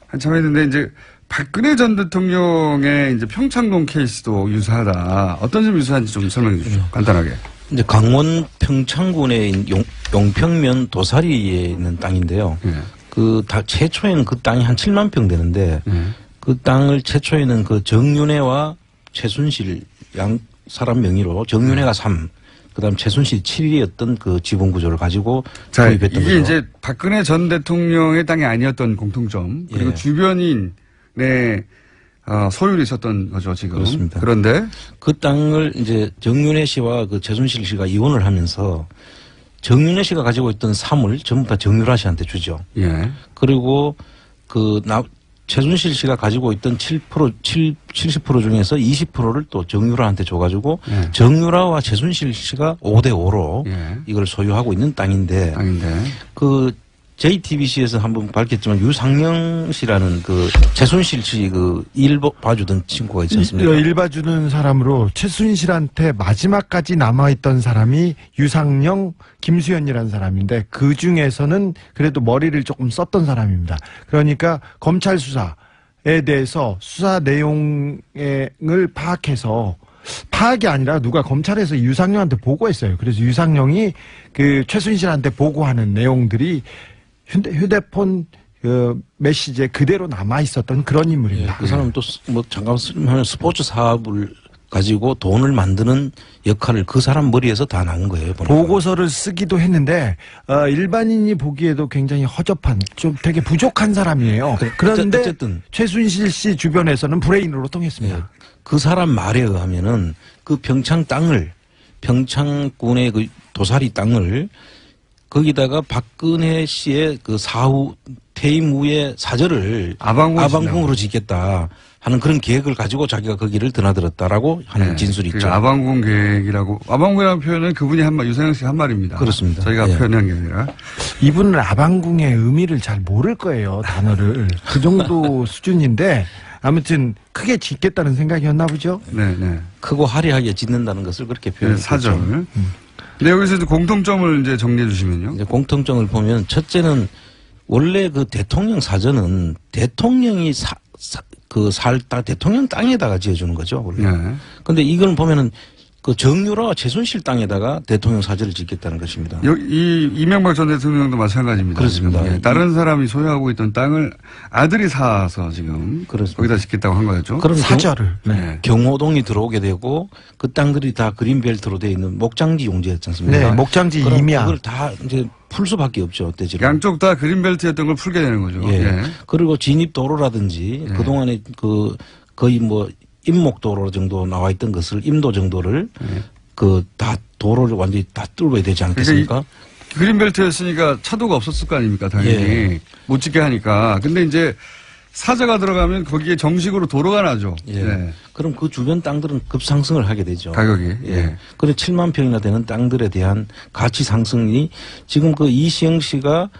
Speaker 1: 한참 했는데 이제 박근혜 전 대통령의 이제 평창동 케이스도 유사하다. 어떤 점 유사한지 좀 설명해 주시죠. 간단하게.
Speaker 6: 이제 강원 평창군의 용평면 도사리에 있는 땅인데요. 최초에는 그 땅이 한 7만 평 되는데 그 땅을 최초에는 그 정윤회와 최순실 양 사람 명의로 정윤회가 3, 그다음 최순실 7이었던 그 지분 구조를 가지고 도입했던 거죠.
Speaker 1: 이게 이제 박근혜 전 대통령의 땅이 아니었던 공통점 그리고 주변인의 소유를 있었던 거죠 지금.
Speaker 6: 그렇습니다.
Speaker 1: 그런데
Speaker 6: 그 땅을 이제 정윤회 씨와 그 최순실 씨가 이혼을 하면서 정윤회 씨가 가지고 있던 사물 전부 다 정유라 씨한테 주죠.
Speaker 1: 예.
Speaker 6: 그리고 최순실 씨가 가지고 있던 70% 중에서 20%를 또 정유라한테 줘가지고 정유라와 최순실 씨가 5대5로 이걸 소유하고 있는 땅인데 그 JTBC에서 한번 밝혔지만 유상영 씨라는 그 최순실 씨 그 일 봐주던 친구가 있지 않습니까?
Speaker 5: 일 봐주는 사람으로 최순실한테 마지막까지 남아있던 사람이 유상영, 김수현이라는 사람인데 그 중에서는 그래도 머리를 조금 썼던 사람입니다. 그러니까 검찰 수사에 대해서 수사 내용을 파악해서 파악이 아니라 누가 검찰에서 유상영한테 보고했어요. 그래서 유상영이 그 최순실한테 보고하는 내용들이 휴대폰 메시지에 그대로 남아 있었던 그런 인물입니다.
Speaker 6: 그 사람은 또 뭐 잠깐 설명하면 스포츠 사업을 가지고 돈을 만드는 역할을 그 사람 머리에서 다 나온 거예요. 보니까.
Speaker 5: 보고서를 쓰기도 했는데 일반인이 보기에도 굉장히 허접한 좀 되게 부족한 사람이에요. 그런데 어쨌든 최순실 씨 주변에서는 브레인으로 통했습니다.
Speaker 6: 그 사람 말에 의하면은 그 평창군의 그 도사리 땅을 거기다가 박근혜 씨의 그 퇴임 후에 사저를 아방궁으로 짓겠다 하는 그런 계획을 가지고 자기가 거기를 드나들었다라고 하는 진술이 있죠.
Speaker 1: 아방궁 계획이라고. 아방궁이라는 표현은 그분이 유상영 씨가 한 말입니다.
Speaker 6: 그렇습니다.
Speaker 1: 저희가 표현한 게 아니라.
Speaker 5: 이분은 아방궁의 의미를 잘 모를 거예요. 단어를. 그 정도 수준인데 아무튼 크게 짓겠다는 생각이었나 보죠.
Speaker 1: 네네.
Speaker 6: 크고 화려하게 짓는다는 것을 그렇게 표현했죠.
Speaker 1: 사절. 네, 여기서 이제 공통점을 이제 정리해 주시면요.
Speaker 6: 이제 공통점을 보면 첫째는 원래 그 대통령 사전은 대통령이 대통령 땅에다가 지어주는 거죠. 원래.
Speaker 1: 네.
Speaker 6: 근데 이걸 보면은 그 정유라와 최순실 땅에다가 대통령 사저를 짓겠다는 것입니다.
Speaker 1: 이 이명박 전 대통령도 마찬가지입니다.
Speaker 6: 그렇습니다.
Speaker 1: 예, 다른 사람이 소유하고 있던 땅을 아들이 사서 지금
Speaker 6: 그렇습니다.
Speaker 1: 거기다 짓겠다고 한 거였죠.
Speaker 5: 그럼 사저를.
Speaker 6: 경호동이 들어오게 되고 그 땅들이 다 그린벨트로 되어 있는 목장지 용지였지 않습니까?
Speaker 5: 네, 목장지 임야.
Speaker 6: 그걸 다 이제 풀 수밖에 없죠. 대지로.
Speaker 1: 양쪽 다 그린벨트였던 걸 풀게 되는 거죠.
Speaker 6: 예.
Speaker 1: 예.
Speaker 6: 그리고 진입도로라든지
Speaker 1: 예.
Speaker 6: 그동안에 거의 뭐 임목도로 정도 나와 있던 것을 임도 정도를
Speaker 1: 예.
Speaker 6: 다 도로를 완전히 다 뚫어야 되지 않겠습니까?
Speaker 1: 그린벨트였으니까 차도가 없었을 거 아닙니까, 당연히.
Speaker 6: 예.
Speaker 1: 못 짓게 하니까. 근데 이제 사저가 들어가면 거기에 정식으로 도로가 나죠.
Speaker 6: 예.
Speaker 1: 네.
Speaker 6: 그럼 그 주변 땅들은 급상승을 하게 되죠.
Speaker 1: 가격이.
Speaker 6: 예.
Speaker 1: 예.
Speaker 6: 그래 7만 평이나 되는 땅들에 대한 가치 상승이 지금 그 이시영 씨가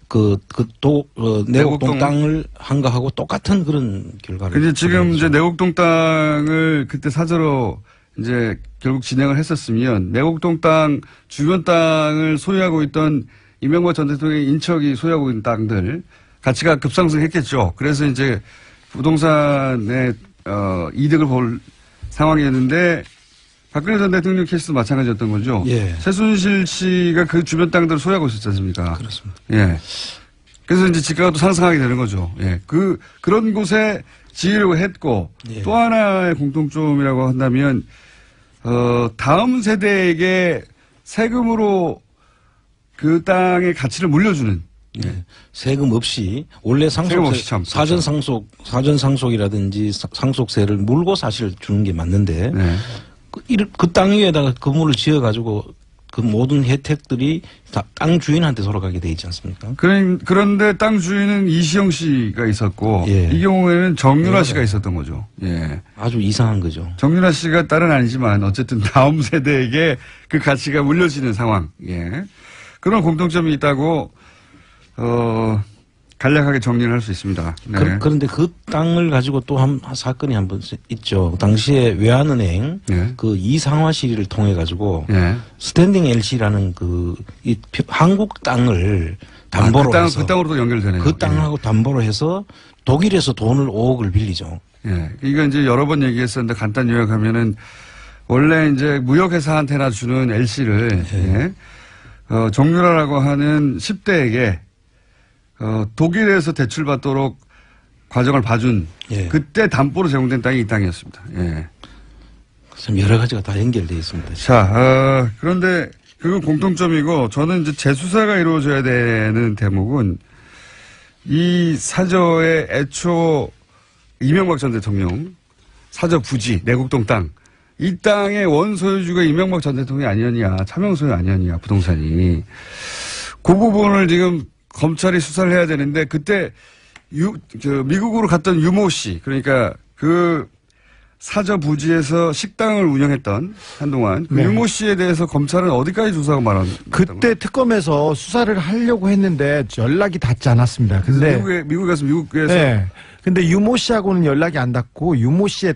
Speaker 6: 내곡동
Speaker 1: 내곡동
Speaker 6: 땅을 한 거하고 똑같은 그런 결과를.
Speaker 1: 근데 지금
Speaker 6: 가져가죠.
Speaker 1: 이제 내곡동 땅을 그때 사저로 이제 결국 진행을 했었으면 내곡동 땅 주변 땅을 소유하고 있던 이명박 전 대통령의 인척이 소유하고 있는 땅들 가치가 급상승했겠죠. 그래서 이제 부동산의 이득을 볼 상황이었는데 박근혜 전 대통령 케이스도 마찬가지였던 거죠.
Speaker 6: 예.
Speaker 1: 최순실 씨가 그 주변 땅들을 소유하고 있었지 않습니까?
Speaker 6: 그렇습니다.
Speaker 1: 예. 그래서 이제 지가가 또 상승하게 되는 거죠. 예. 그런 곳에 지으려고 했고
Speaker 6: 예.
Speaker 1: 또 하나의 공통점이라고 한다면 다음 세대에게 세금으로 그 땅의 가치를 물려주는.
Speaker 6: 예. 세금 없이 원래
Speaker 1: 세금 없이 참
Speaker 6: 사전 상속이라든지 상속세를 물고 사실 주는 게 맞는데
Speaker 1: 네.
Speaker 6: 그 땅 위에다가 건물을 지어 가지고 그 모든 혜택들이 다 땅 주인한테 돌아가게 돼 있지 않습니까?
Speaker 1: 그런데 땅 주인은 이시영 씨가 있었고
Speaker 6: 예.
Speaker 1: 이 경우에는 정윤아
Speaker 6: 예.
Speaker 1: 씨가 있었던 거죠. 예.
Speaker 6: 아주 이상한 거죠.
Speaker 1: 정윤아 씨가 딸은 아니지만 어쨌든 다음 세대에게 그 가치가 물려지는 상황. 예. 그런 공통점이 있다고 간략하게 정리를 할 수 있습니다. 네.
Speaker 6: 그런데 그 땅을 가지고 또 사건이 한 번 있죠. 당시에 외환은행
Speaker 1: 네.
Speaker 6: 그 이상화 씨를 통해 가지고
Speaker 1: 예.
Speaker 6: 스탠딩 LC라는 한국 땅을 담보로 해서
Speaker 1: 그 땅으로도 연결되네요.
Speaker 6: 그 땅하고 담보로 해서 독일에서 돈을 5억을 빌리죠.
Speaker 1: 예. 이거 이제 여러 번 얘기했었는데 간단 요약하면은 원래 이제 무역회사한테나 주는 LC를 예. 정유라라고 하는 10대에게 독일에서 대출받도록 과정을 봐준
Speaker 6: 예.
Speaker 1: 그때 담보로 제공된 땅이 이 땅이었습니다. 예.
Speaker 6: 참 여러 가지가 다 연결되어 있습니다.
Speaker 1: 자, 그런데 그건 공통점이고 저는 이제 재수사가 이루어져야 되는 대목은 이 사저의 애초 이명박 전 대통령 사저 부지 내곡동 땅 이 땅의 원소유주가 이명박 전 대통령이 아니었냐 차명소유 아니었냐 부동산이 그 부분을 지금 검찰이 수사를 해야 되는데 그때 미국으로 갔던 유모 씨 그러니까 그 사저 부지에서 식당을 운영했던 한동안 그
Speaker 5: 네.
Speaker 1: 유모 씨에 대해서 검찰은 어디까지 조사가 말한
Speaker 5: 그때 특검에서 수사를 하려고 했는데 연락이 닿지 않았습니다. 근데
Speaker 1: 미국에 가서 미국에서
Speaker 5: 네. 근데 유모 씨하고는 연락이 안 닿고 유모 씨의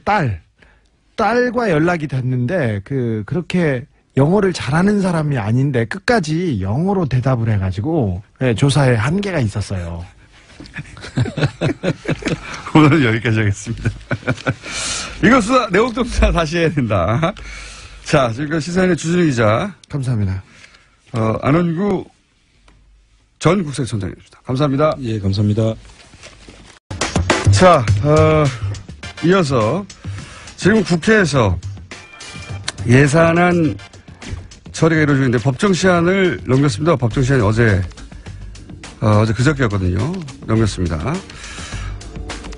Speaker 5: 딸과 연락이 닿는데 그렇게 영어를 잘하는 사람이 아닌데 끝까지 영어로 대답을 해가지고 네, 조사에 한계가 있었어요.
Speaker 1: 오늘은 여기까지 하겠습니다. 이거 수사 내곡동 수사 다시 해야 된다. 자, 지금까지 시사인의 주진우 기자,
Speaker 5: 감사합니다.
Speaker 1: 안원구 전 국세청장이었습니다. 감사합니다.
Speaker 6: 예, 감사합니다.
Speaker 1: 자, 이어서 지금 국회에서 예산안 처리가 이루어지고 있는데 법정 시한을 넘겼습니다. 법정 시한이 어제 그저께였거든요. 넘겼습니다.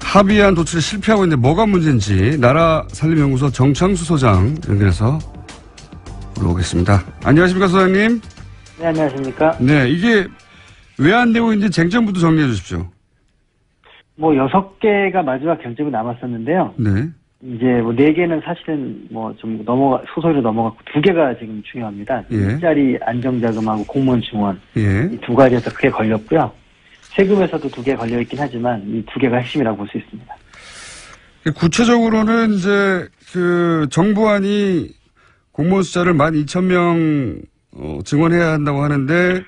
Speaker 1: 합의안 도출에 실패하고 있는데 뭐가 문제인지 나라살림연구소 정창수 소장 연결해서 물어보겠습니다. 안녕하십니까 소장님.
Speaker 7: 네, 안녕하십니까.
Speaker 1: 네, 이게 왜 안 되고 있는지 쟁점부터 정리해 주십시오.
Speaker 7: 6개가 마지막 결정이 남았었는데요.
Speaker 1: 네.
Speaker 7: 이제 4개는 사실은 좀 소소로 넘어갔고 2개가 지금 중요합니다.
Speaker 1: 예.
Speaker 7: 일자리 안정자금하고 공무원 증원.
Speaker 1: 예.
Speaker 7: 이 2가지에서 크게 걸렸고요. 세금에서도 2개 걸려있긴 하지만 이 2개가 핵심이라고 볼 수 있습니다.
Speaker 1: 구체적으로는 이제 정부안이 공무원 숫자를 12,000명 증원해야 한다고 하는데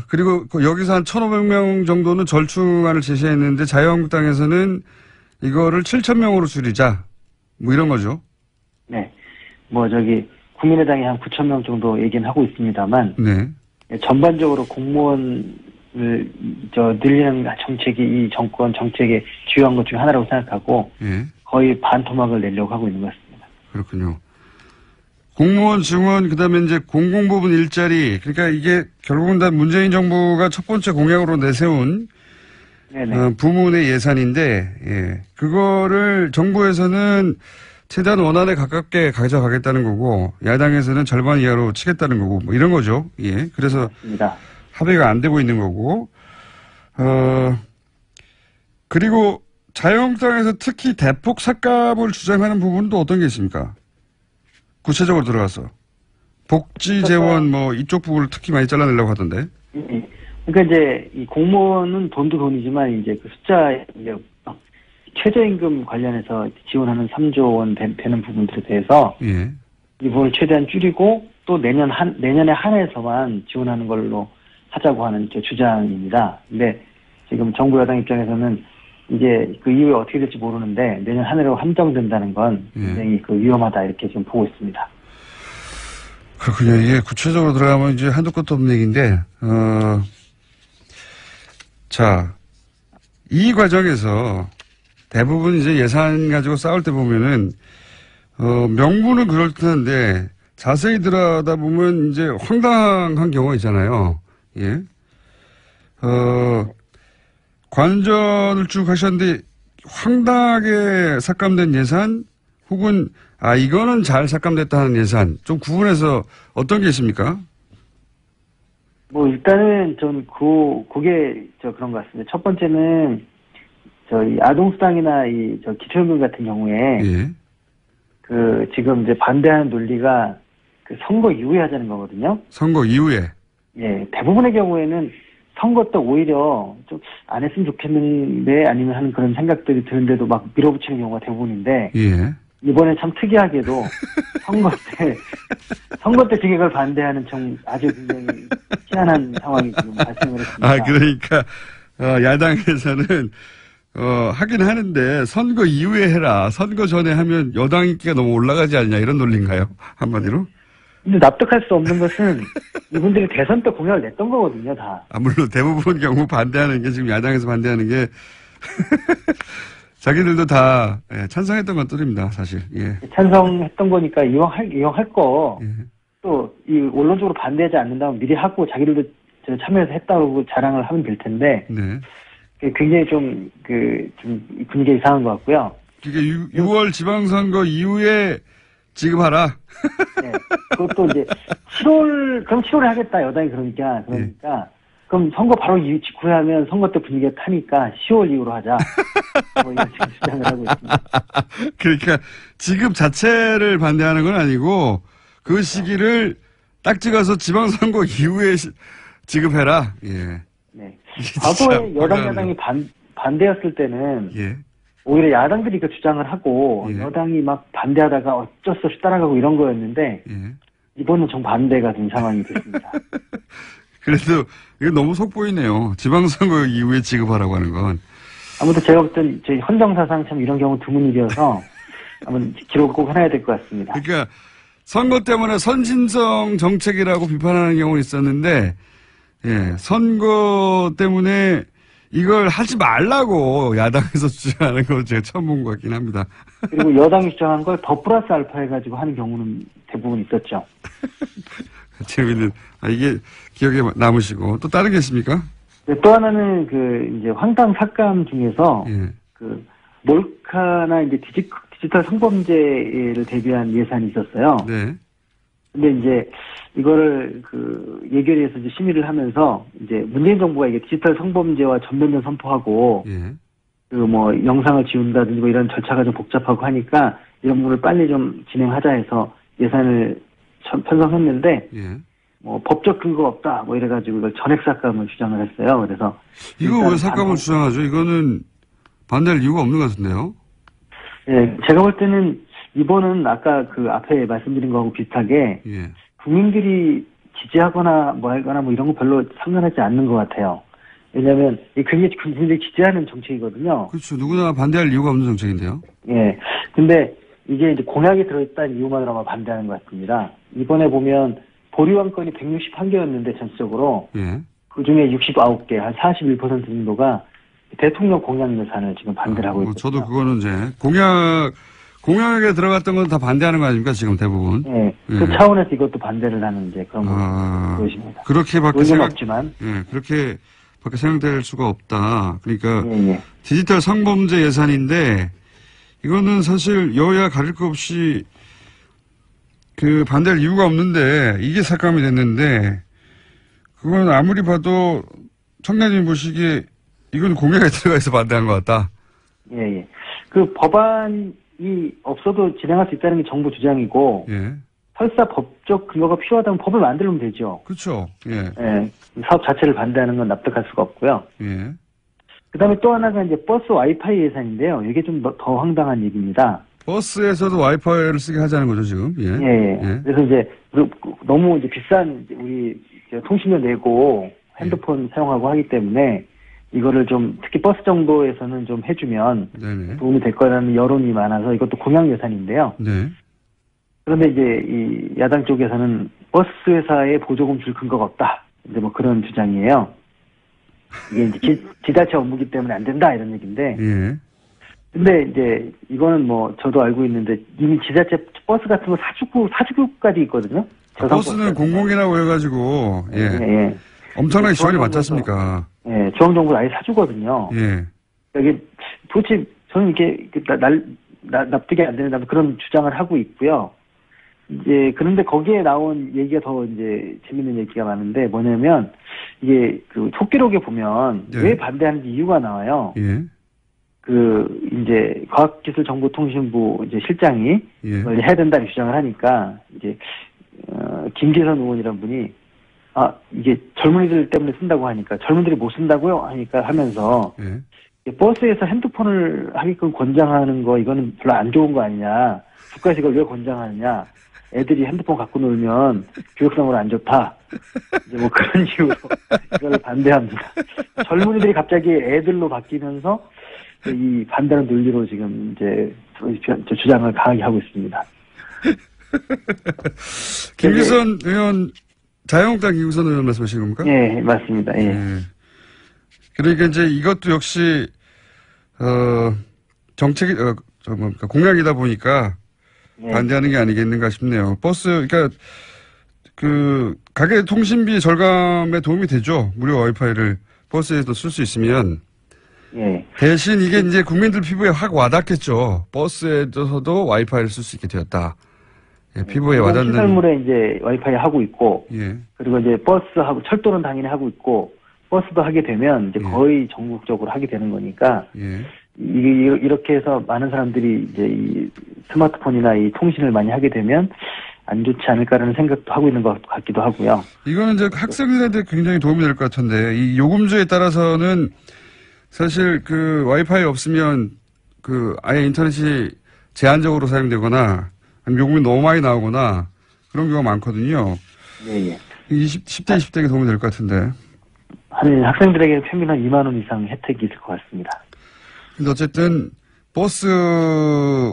Speaker 1: 그리고 여기서 한 1,500명 정도는 절충안을 제시했는데 자유한국당에서는 이거를 7,000명으로 줄이자 이런 거죠.
Speaker 7: 네. 국민의당이 한 9,000명 정도 얘기는 하고 있습니다만
Speaker 1: 네.
Speaker 7: 전반적으로 공무원을 늘리는 정책이 이 정권 정책의 주요한 것 중에 하나라고 생각하고
Speaker 1: 예.
Speaker 7: 거의 반토막을 내려고 하고 있는 것 같습니다.
Speaker 1: 그렇군요. 공무원 증원, 그 다음에 이제 공공부문 일자리. 그러니까 이게 결국은 다 문재인 정부가 첫 번째 공약으로 내세운 부문의 예산인데, 예. 그거를 정부에서는 최대한 원안에 가깝게 가져가겠다는 거고, 야당에서는 절반 이하로 치겠다는 거고, 뭐 이런 거죠. 예. 그래서
Speaker 7: 맞습니다.
Speaker 1: 합의가 안 되고 있는 거고, 그리고 자유한국당에서 특히 대폭 삭감을 주장하는 부분도 어떤 게 있습니까? 구체적으로 들어가서. 복지 재원 뭐 이쪽 부분을 특히 많이 잘라내려고 하던데.
Speaker 7: 그러니까 이제 이 공무원은 돈도 돈이지만 이제 그 숫자 이제 최저임금 관련해서 지원하는 3조 원 되는 부분들에 대해서
Speaker 1: 예.
Speaker 7: 이 부분을 최대한 줄이고 또 내년에 한해서만 지원하는 걸로 하자고 하는 제 주장입니다. 근데 지금 정부 여당 입장에서는 이제 그 이후에 어떻게 될지 모르는데 내년 한 해로 한정된다는 건 굉장히 그 위험하다 이렇게 지금 보고 있습니다.
Speaker 1: 그렇군요. 이게 구체적으로 들어가면 이제 한도 끝도 없는 얘기인데, 자, 이 과정에서 대부분 이제 예산 가지고 싸울 때 보면은, 명분은 그럴듯한데 자세히 들여다보면 이제 황당한 경우가 있잖아요. 예. 관전을 쭉 하셨는데 황당하게 삭감된 예산 혹은 이거는 잘 삭감됐다는 예산 좀 구분해서 어떤 게 있습니까?
Speaker 7: 뭐 일단은 전 그게 그런 것 같습니다. 첫 번째는 저희 아동수당이나 이 기초연금 같은 경우에
Speaker 1: 예.
Speaker 7: 그 지금 이제 반대하는 논리가 그 선거 이후에 하자는 거거든요.
Speaker 1: 선거 이후에.
Speaker 7: 예, 대부분의 경우에는 선거 때 오히려 좀 안 했으면 좋겠는데 아니면 하는 그런 생각들이 드는데도 막 밀어붙이는 경우가 대부분인데
Speaker 1: 예.
Speaker 7: 이번에 참 특이하게도 선거 때 증액을 반대하는 아주 굉장히 희한한 상황이 지금 발생을 했습니다.
Speaker 1: 그러니까 야당에서는 하긴 하는데 선거 이후에 해라. 선거 전에 하면 여당 인기가 너무 올라가지 않냐 이런 논리인가요? 한마디로?
Speaker 7: 근데 납득할 수 없는 것은 이분들이 대선 때 공약을 냈던 거거든요, 다.
Speaker 1: 물론 대부분 경우 반대하는 게 지금 야당에서 반대하는 게 자기들도 다 찬성했던 것들입니다, 사실. 예.
Speaker 7: 찬성했던 거니까 이왕할 거
Speaker 1: 예.
Speaker 7: 또 이 원론적으로 반대하지 않는다면 미리 하고 자기들도 참여해서 했다고 자랑을 하면 될 텐데
Speaker 1: 네.
Speaker 7: 굉장히 좀 분위기가 이상한 것 같고요.
Speaker 1: 그게 6월 지방선거 이후에 지급하라.
Speaker 7: 네. 그것도 이제 7월에 하겠다, 여당이 그러니까.
Speaker 1: 네.
Speaker 7: 그럼 선거 바로 직후에 하면 선거 때 분위기가 타니까 10월 이후로 하자. 뭐 이런 지금 주장을 하고 있습니다.
Speaker 1: 그러니까 지급 자체를 반대하는 건 아니고 그 시기를 딱 찍어서 지방선거 이후에 지급해라. 예.
Speaker 7: 네. 과거에 여당 야당이 반대였을 때는
Speaker 1: 예.
Speaker 7: 오히려 야당들이 그 주장을 하고
Speaker 1: 예.
Speaker 7: 여당이 막 반대하다가 어쩔 수 없이 따라가고 이런 거였는데
Speaker 1: 예.
Speaker 7: 이번은 정반대가 된 상황이 됐습니다.
Speaker 1: 그래도 이거 너무 속보이네요. 지방선거 이후에 지급하라고 하는 건.
Speaker 7: 아무튼 제가 볼 땐 저희 헌정사상 참 이런 경우 드문 일이어서 한번 기록을 꼭 해놔야 될 것 같습니다.
Speaker 1: 그러니까 선거 때문에 선진성 정책이라고 비판하는 경우는 있었는데, 예, 선거 때문에 이걸 하지 말라고 야당에서 주장하는 거 제가 처음 본 것 같긴 합니다.
Speaker 7: 그리고 여당이 주장한 걸 더 플러스 알파 해가지고 하는 경우는 대부분 있었죠.
Speaker 1: 재미있는, 이게 기억에 남으시고, 또 다른 게 있습니까?
Speaker 7: 네, 또 하나는 이제 황당 삭감 중에서
Speaker 1: 예.
Speaker 7: 몰카나 이제 디지털 성범죄를 대비한 예산이 있었어요.
Speaker 1: 네.
Speaker 7: 근데 이제 이거를 예결위에서 이제 심의를 하면서 이제 문재인 정부가 이게 디지털 성범죄와 전면전 선포하고
Speaker 1: 예.
Speaker 7: 영상을 지운다든지 이런 절차가 좀 복잡하고 하니까 이런 부분을 빨리 좀 진행하자 해서 예산을 편성했는데
Speaker 1: 예.
Speaker 7: 법적 근거가 없다 이래가지고 이걸 전액 삭감을 주장을 했어요. 그래서
Speaker 1: 이거 왜 삭감을 주장하죠? 이거는 반대할 이유가 없는 것 같은데요.
Speaker 7: 예, 제가 볼 때는 이번은 아까 앞에 말씀드린 거하고 비슷하게
Speaker 1: 예.
Speaker 7: 국민들이 지지하거나 하거나 이런 거 별로 상관하지 않는 것 같아요. 왜냐하면 굉장히 국민들이 지지하는 정책이거든요.
Speaker 1: 그렇죠. 누구나 반대할 이유가 없는 정책인데요.
Speaker 7: 예. 근데 이게 이제 공약이 들어있다는 이유만으로 아마 반대하는 것 같습니다. 이번에 보면 보류한 건이 161개였는데 전체적으로
Speaker 1: 예.
Speaker 7: 그 중에 69개, 한 41% 정도가 대통령 공약 예산을 지금 반대를 하고 있거든요.
Speaker 1: 저도 그거는 이제 공약에 들어갔던 건 다 반대하는 거 아닙니까, 지금 대부분?
Speaker 7: 예. 그 차원에서 이것도 반대를 하는 이제 그런 것입니다.
Speaker 1: 그렇게밖에
Speaker 7: 없지만.
Speaker 1: 예, 그렇게밖에 생각될 수가 없다. 그러니까
Speaker 7: 예.
Speaker 1: 디지털 성범죄 예산인데 이거는 사실 여야 가릴 것 없이 그 반대할 이유가 없는데 이게 삭감이 됐는데 그건 아무리 봐도 청량님 보시기에 이건 공약에 들어가 있어 반대한 것 같다.
Speaker 7: 예. 그 법안이 없어도 진행할 수 있다는 게 정부 주장이고,
Speaker 1: 예.
Speaker 7: 설사 법적 근거가 필요하다면 법을 만들면 되죠.
Speaker 1: 그렇죠. 예.
Speaker 7: 예. 사업 자체를 반대하는 건 납득할 수가 없고요.
Speaker 1: 예.
Speaker 7: 그다음에 또 하나가 이제 버스 와이파이 예산인데요. 이게 좀 더 황당한 얘기입니다.
Speaker 1: 버스에서도 와이파이를 쓰게 하자는 거죠, 지금. 예.
Speaker 7: 예. 그래서 이제 너무 이제 비싼 우리 통신료 내고 핸드폰 사용하고 하기 때문에 이거를 좀 특히 버스 정도에서는 좀 해주면
Speaker 1: 네네.
Speaker 7: 도움이 될 거라는 여론이 많아서 이것도 공약 예산인데요.
Speaker 1: 네.
Speaker 7: 그런데 이제 이 야당 쪽에서는 버스 회사에 보조금 줄 근거가 없다. 이제 뭐 그런 주장이에요. 이게 이제 지자체 업무기 때문에 안 된다 이런 얘기인데.
Speaker 1: 예.
Speaker 7: 근데 이제 이거는 뭐 저도 알고 있는데 이미 지자체 버스 같은 거 사주구까지 있거든요.
Speaker 1: 버스는 공공이라고 해가지고 예. 엄청나게 지원이 많지 않습니까?
Speaker 7: 예, 중앙정부를 아예 사주거든요.
Speaker 1: 예.
Speaker 7: 이게 도대체 저는 이게 납득이 안 되는 그런 주장을 하고 있고요. 이제 그런데 거기에 나온 얘기가 더 이제 재밌는 얘기가 많은데 뭐냐면 이게 그 속기록에 보면
Speaker 1: 예.
Speaker 7: 왜 반대하는지 이유가 나와요.
Speaker 1: 예.
Speaker 7: 그 이제 과학기술정보통신부 이제 실장이
Speaker 1: 예.
Speaker 7: 이걸 해야 된다는 주장을 하니까 이제 김기선 의원이란 분이 이게 젊은이들 때문에 쓴다고 하니까 젊은이들이 못 쓴다고요? 하니까 하면서
Speaker 1: 예.
Speaker 7: 버스에서 핸드폰을 하게끔 권장하는 거 이거는 별로 안 좋은 거 아니냐. 국가에서 이걸 왜 권장하느냐. 애들이 핸드폰 갖고 놀면 교육상으로 안 좋다. 이제 뭐 그런 이유로 이걸 반대합니다. 젊은이들이 갑자기 애들로 바뀌면서 이 반대하는 논리로 지금 이제 주장을 강하게 하고 있습니다.
Speaker 1: 김기선 의원, 자유한국당 김기선 의원 말씀하시는 겁니까?
Speaker 7: 예, 맞습니다. 예.
Speaker 1: 그러니까 이제 이것도 역시 정책이 공약이다 보니까
Speaker 7: 예.
Speaker 1: 반대하는 게 아니겠는가 싶네요. 버스 그러니까 그 가계 통신비 절감에 도움이 되죠. 무료 와이파이를 버스에서 쓸 수 있으면.
Speaker 7: 예.
Speaker 1: 대신 이게 이제 국민들 피부에 확 와닿겠죠. 버스에서도 와이파이를 쓸 수 있게 되었다. 예, 피부에 와닿는.
Speaker 7: 시설물에 이제 와이파이 하고 있고,
Speaker 1: 예.
Speaker 7: 그리고 이제 버스하고 철도는 당연히 하고 있고, 버스도 하게 되면 이제
Speaker 1: 예.
Speaker 7: 거의 전국적으로 하게 되는 거니까,
Speaker 1: 예.
Speaker 7: 이렇게 해서 많은 사람들이 이제 이 스마트폰이나 이 통신을 많이 하게 되면 안 좋지 않을까라는 생각도 하고 있는 것 같기도 하고요.
Speaker 1: 이거는 이제 학생들한테 굉장히 도움이 될 것 같은데, 이 요금제에 따라서는 사실 그 와이파이 없으면 그 아예 인터넷이 제한적으로 사용되거나 아니면 요금이 너무 많이 나오거나 그런 경우가 많거든요.
Speaker 7: 예.
Speaker 1: 10대, 20대에게 도움이 될 것 같은데.
Speaker 7: 한 학생들에게 평균 한 2만 원 이상 혜택이 있을 것 같습니다.
Speaker 1: 근데 어쨌든 버스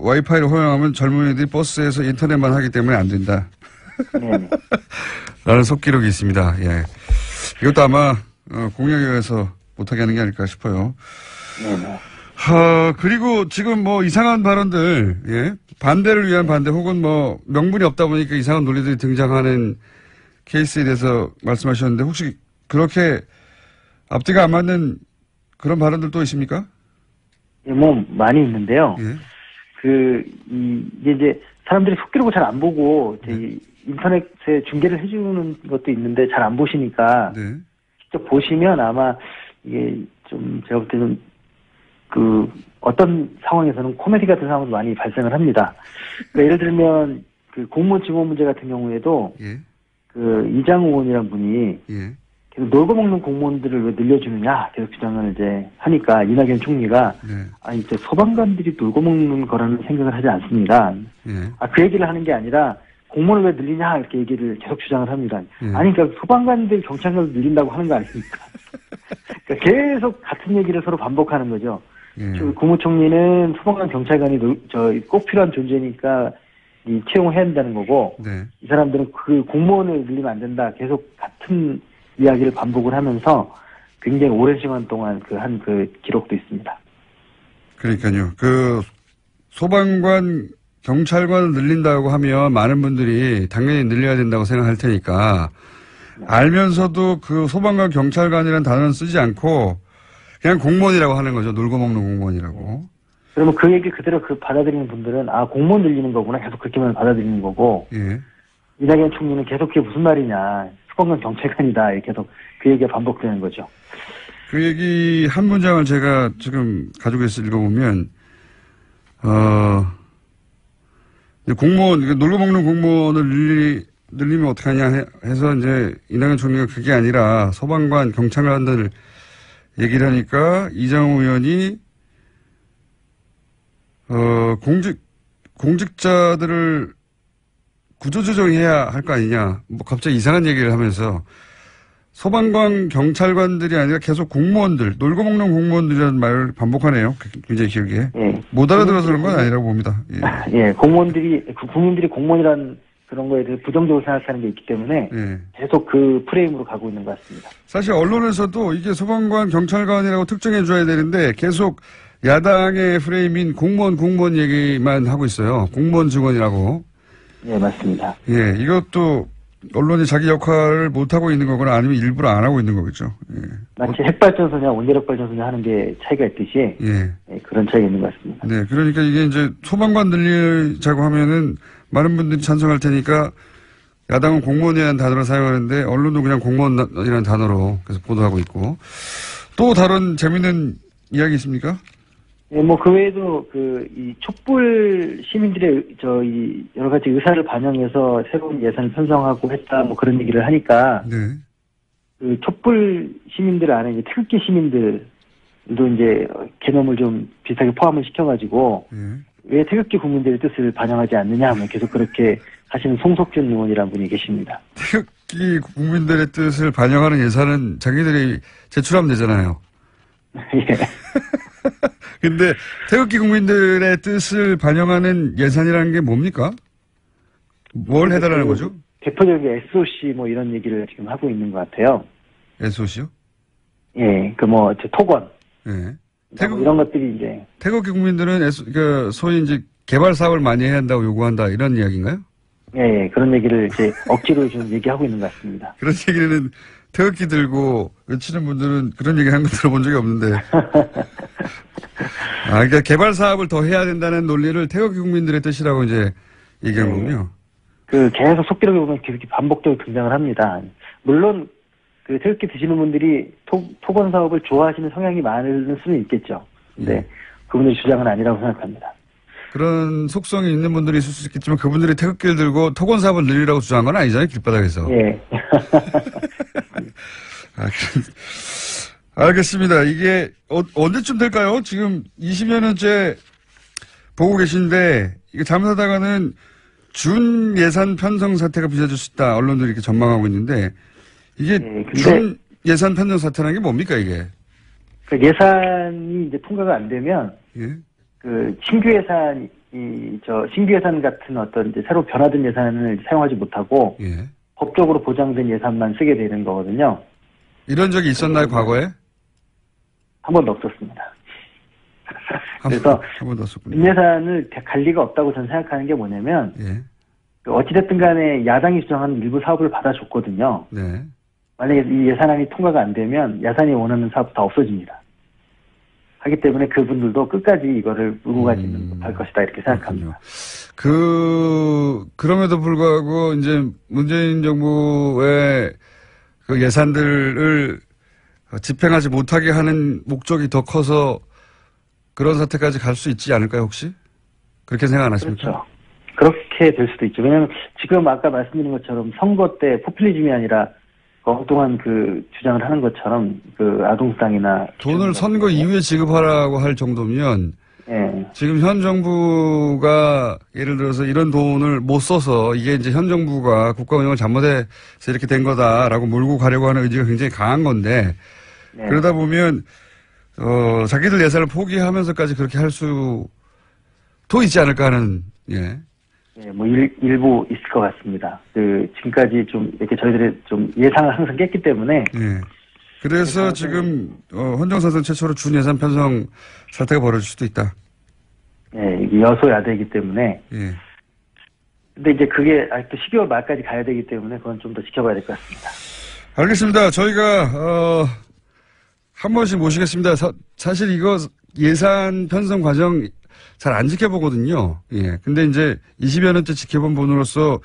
Speaker 1: 와이파이를 허용하면 젊은이들이 버스에서 인터넷만 하기 때문에 안 된다.
Speaker 7: 네.
Speaker 1: 라는 속기록이 있습니다. 예. 이것도 아마 공약에 의해서 못하게 하는 게 아닐까 싶어요.
Speaker 7: 네.
Speaker 1: 그리고 지금 뭐 이상한 발언들, 예. 반대를 위한 반대 혹은 뭐 명분이 없다 보니까 이상한 논리들이 등장하는 케이스에 대해서 말씀하셨는데 혹시 그렇게 앞뒤가 안 맞는 그런 발언들 또 있습니까?
Speaker 7: 예, 뭐 많이 있는데요.
Speaker 1: 예.
Speaker 7: 이게 이제 사람들이 속기록을 잘 안 보고 이제 인터넷에 중계를 해주는 것도 있는데 잘 안 보시니까
Speaker 1: 네.
Speaker 7: 직접 보시면 아마 이게 좀 제가 볼 때는 그 어떤 상황에서는 코미디 같은 상황도 많이 발생을 합니다. 그러니까 예를 들면 그 공무원 직원 문제 같은 경우에도
Speaker 1: 예.
Speaker 7: 그 이장우 의원이란 분이
Speaker 1: 예.
Speaker 7: 계속 놀고 먹는 공무원들을 왜 늘려주느냐 계속 주장을 이제 하니까 이낙연 총리가
Speaker 1: 네.
Speaker 7: 이제 소방관들이 놀고 먹는 거라는 생각을 하지 않습니다.
Speaker 1: 예.
Speaker 7: 그 얘기를 하는 게 아니라 공무원을 왜 늘리냐 이렇게 얘기를 계속 주장을 합니다.
Speaker 1: 예.
Speaker 7: 아니 그러니까 소방관들 경찰관을 늘린다고 하는 거 아닙니까? 그러니까 계속 같은 얘기를 서로 반복하는 거죠.
Speaker 1: 예.
Speaker 7: 국무총리는 소방관 경찰관이 꼭 필요한 존재니까 이 채용을 해야 된다는 거고
Speaker 1: 네.
Speaker 7: 이 사람들은 그 공무원을 늘리면 안 된다. 계속 같은 이야기를 반복을 하면서 굉장히 오랜 시간 동안 한 기록도 있습니다.
Speaker 1: 그러니까요. 그 소방관 경찰관을 늘린다고 하면 많은 분들이 당연히 늘려야 된다고 생각할 테니까 알면서도 그 소방관 경찰관이라는 단어는 쓰지 않고 그냥 공무원이라고 하는 거죠. 놀고 먹는 공무원이라고.
Speaker 7: 그러면 그 얘기 그대로 받아들이는 분들은 공무원 늘리는 거구나 계속 그렇게만 받아들이는 거고
Speaker 1: 예.
Speaker 7: 이낙연 총리는 계속 그게 무슨 말이냐 소방관 경찰관이다 이렇게 계속 그 얘기가 반복되는 거죠.
Speaker 1: 그 얘기 한 문장을 제가 지금 가지고 있어 읽어보면 공무원 놀고 먹는 공무원을 늘리면 어떡하냐 해서 이제 이낙연 총리가 그게 아니라 소방관 경찰관들 얘기를 하니까 이장우 의원이 공직자들을 구조조정해야 할 거 아니냐. 뭐 갑자기 이상한 얘기를 하면서 소방관 경찰관들이 아니라 계속 공무원들, 놀고 먹는 공무원들이라는 말을 반복하네요. 굉장히 길게.
Speaker 7: 예.
Speaker 1: 못 알아들어서 그런 건 아니라고 봅니다. 예.
Speaker 7: 예, 국민들이 공무원이라는 그런 거에 대해서 부정적으로 생각하는 게 있기 때문에
Speaker 1: 예.
Speaker 7: 계속 그 프레임으로 가고 있는 것 같습니다.
Speaker 1: 사실 언론에서도 이게 소방관 경찰관이라고 특정해 줘야 되는데 계속 야당의 프레임인 공무원 얘기만 하고 있어요. 공무원 직원이라고.
Speaker 7: 예, 맞습니다.
Speaker 1: 예, 이것도 언론이 자기 역할을 못하고 있는 거거나 아니면 일부러 안 하고 있는 거겠죠. 예.
Speaker 7: 마치 핵발전소냐 원자력발전소냐 하는 게 차이가 있듯이
Speaker 1: 예.
Speaker 7: 예, 그런 차이가 있는 것 같습니다.
Speaker 1: 네, 그러니까 이게 이제 소방관 늘리자고 하면은 많은 분들이 찬성할 테니까 야당은 공무원이라는 단어를 사용하는데 언론도 그냥 공무원이라는 단어로 계속 보도하고 있고 또 다른 재미있는 이야기 있습니까?
Speaker 7: 예, 뭐 그 외에도 이 촛불 시민들의 이 여러 가지 의사를 반영해서 새로운 예산을 편성하고 했다 뭐 그런 얘기를 하니까
Speaker 1: 네.
Speaker 7: 그 촛불 시민들 안에 이제 태극기 시민들도 이제 개념을 좀 비슷하게 포함을 시켜가지고 왜 태극기 국민들의 뜻을 반영하지 않느냐 하면 계속 그렇게 하시는 송석준 의원이라는 분이 계십니다.
Speaker 1: 태극기 국민들의 뜻을 반영하는 예산은 자기들이 제출하면 되잖아요.
Speaker 7: 예.
Speaker 1: 근데 태극기 국민들의 뜻을 반영하는 예산이라는 게 뭡니까? 뭘 해달라는 거죠?
Speaker 7: 대표적인 게 SOC 뭐 이런 얘기를 지금 하고 있는 것 같아요.
Speaker 1: SOC요?
Speaker 7: 예, 토건.
Speaker 1: 예.
Speaker 7: 뭐 이런 것들이 이제.
Speaker 1: 태극기 국민들은 소위 이제 개발 사업을 많이 해야 한다고 요구한다 이런 이야기인가요?
Speaker 7: 예, 그런 얘기를 이제 억지로 좀 얘기하고 있는 것 같습니다.
Speaker 1: 그런 얘기는 태극기 들고 외치는 분들은 그런 얘기 한 거 들어본 적이 없는데. 그러니까 개발 사업을 더 해야 된다는 논리를 태극기 국민들의 뜻이라고 이제 얘기한 거군요.
Speaker 7: 계속 속기록에 보면 그렇게 반복적으로 등장을 합니다. 물론 그 태극기 드시는 분들이 토건 사업을 좋아하시는 성향이 많을 수는 있겠죠. 근데 그분들의 주장은 아니라고 생각합니다.
Speaker 1: 그런 속성이 있는 분들이 있을 수 있겠지만 그분들이 태극기를 들고 토건 사업을 늘리라고 주장한 건 아니잖아요, 길바닥에서.
Speaker 7: 예.
Speaker 1: 알겠습니다. 이게 언제쯤 될까요? 지금 20년째 보고 계신데 이게 잘못하다가는 준 예산 편성 사태가 빚어질 수 있다. 언론들이 이렇게 전망하고 있는데 이게 준 예산 편성 사태라는 게 뭡니까 이게?
Speaker 7: 그 예산이 이제 통과가 안 되면 신규 예산 같은 어떤 이제 새로 변화된 예산을 사용하지 못하고 법적으로 보장된 예산만 쓰게 되는 거거든요.
Speaker 1: 이런 적이 있었나요, 과거에?
Speaker 7: 한 번도 없었습니다. 그래서 예산을 갈 리가 없다고 저는 생각하는 게 뭐냐면 어찌됐든 간에 야당이 주장하는 일부 사업을 받아줬거든요.
Speaker 1: 네.
Speaker 7: 만약에 이 예산안이 통과가 안 되면 야산이 원하는 사업 다 없어집니다. 하기 때문에 그분들도 끝까지 이거를 물고 가지는 못할 것이다 이렇게 생각합니다.
Speaker 1: 그럼에도 불구하고 이제 문재인 정부의 그 예산들을 집행하지 못하게 하는 목적이 더 커서 그런 사태까지 갈 수 있지 않을까요, 혹시? 그렇게 생각 안 하십니까?
Speaker 7: 그렇죠. 그렇게 될 수도 있죠. 왜냐하면 지금 아까 말씀드린 것처럼 선거 때 포퓰리즘이 아니라 엉뚱한 주장을 하는 것처럼 아동수당이나
Speaker 1: 돈을 선거 이후에 지급하라고 할 정도면 지금 현 정부가 예를 들어서 이런 돈을 못 써서 이게 이제 현 정부가 국가 운영을 잘못해서 이렇게 된 거다라고 몰고 가려고 하는 의지가 굉장히 강한 건데 그러다 보면 자기들 예산을 포기하면서까지 그렇게 할 수도 있지 않을까 하는
Speaker 7: 뭐 일부 있을 것 같습니다. 지금까지 좀 이렇게 저희들이 좀 예상을 항상 깼기 때문에
Speaker 1: 그래서 지금 헌정사상 최초로 준 예산 편성 사태가 벌어질 수도 있다.
Speaker 7: 예, 이게 여소야대이기 때문에.
Speaker 1: 예.
Speaker 7: 근데 이제 그게 아직도 12월 말까지 가야 되기 때문에 그건 좀 더 지켜봐야 될 것 같습니다.
Speaker 1: 알겠습니다. 저희가 한 번씩 모시겠습니다. 사실 이거 예산 편성 과정 잘 안 지켜보거든요. 예. 근데 이제 20여 년째 지켜본 분으로서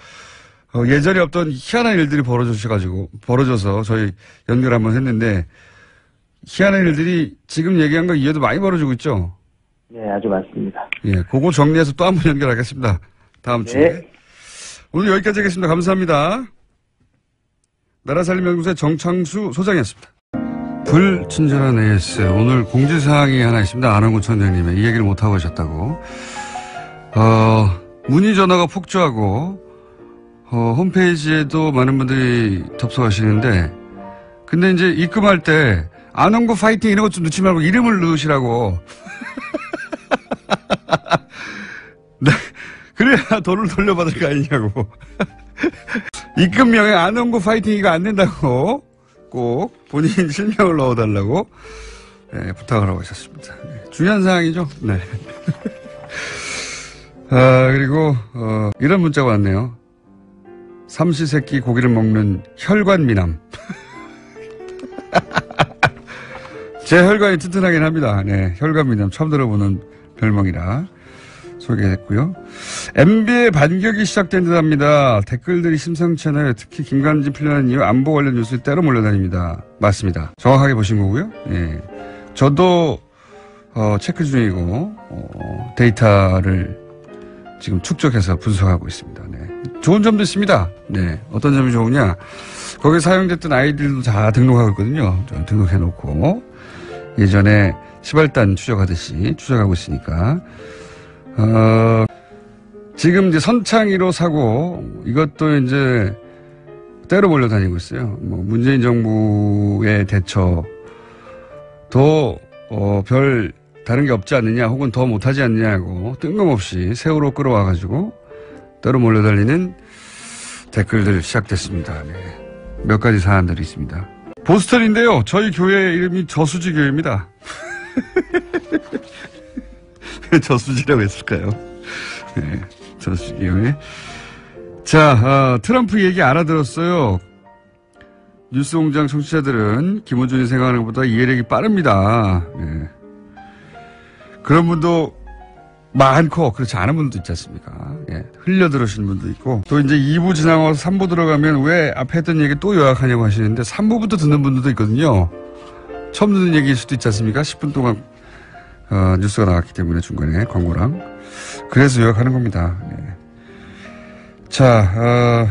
Speaker 1: 예전에 없던 희한한 일들이 벌어져서 저희 연결 한번 했는데 희한한 일들이 지금 얘기한 거 이해도 많이 벌어지고 있죠?
Speaker 7: 네, 아주 많습니다.
Speaker 1: 예. 그거 정리해서 또 한 번 연결하겠습니다. 다음 주에.
Speaker 7: 네.
Speaker 1: 오늘 여기까지 하겠습니다. 감사합니다. 나라살림연구소의 정창수 소장이었습니다. 불친절한 AS. 오늘 공지사항이 하나 있습니다. 안원구 청장님의 이 얘기를 못하고 하셨다고. 문의 전화가 폭주하고, 홈페이지에도 많은 분들이 접속하시는데, 근데 이제 입금할 때, 안원구 파이팅 이런 것 좀 넣지 말고 이름을 넣으시라고. 네. 그래야 돈을 돌려받을 거 아니냐고. 입금명에 안원구 파이팅이가 안 된다고 꼭 본인 실명을 넣어달라고 네, 부탁을 하고 있었습니다. 네, 중요한 사항이죠. 네. 그리고 이런 문자가 왔네요. 삼시세끼 고기를 먹는 혈관미남. 제 혈관이 튼튼하긴 합니다. 네, 혈관미남 처음 들어보는 별명이라 소개했고요. MB의 반격이 시작된 듯합니다. 댓글들이 심상치 않아요. 특히 김관진 풀려난 이후 안보 관련 뉴스에 따로 몰려다닙니다. 맞습니다. 정확하게 보신 거고요. 예. 저도 체크 중이고 데이터를 지금 축적해서 분석하고 있습니다. 네. 좋은 점도 있습니다. 네. 어떤 점이 좋으냐? 거기에 사용됐던 아이들도 다 등록하고 있거든요. 등록해놓고 예전에 시발단 추적하듯이 추적하고 있으니까. 지금 이제 선창위로 사고, 이것도 이제 때로 몰려다니고 있어요. 뭐, 문재인 정부의 대처도, 별 다른 게 없지 않느냐, 혹은 더 못하지 않느냐고 뜬금없이 세월호 끌어와가지고 때로 몰려달리는 댓글들 시작됐습니다. 네. 몇 가지 사안들이 있습니다. 보스턴인데요. 저희 교회 이름이 저수지 교회입니다. 왜 저수지라고 했을까요? 네, 저수지 교회. 자, 트럼프 얘기 알아들었어요. 뉴스공장 청취자들은 김호준이 생각하는 것보다 이해력이 빠릅니다. 네. 그런 분도 많고 그렇지 않은 분도 있지 않습니까? 예, 흘려 들으시는 분도 있고 또 이제 2부 지나고 3부 들어가면 왜 앞에 했던 얘기 또 요약하냐고 하시는데 3부부터 듣는 분들도 있거든요. 처음 듣는 얘기일 수도 있지 않습니까? 10분 동안 뉴스가 나왔기 때문에 중간에 광고랑 그래서 요약하는 겁니다. 네. 자,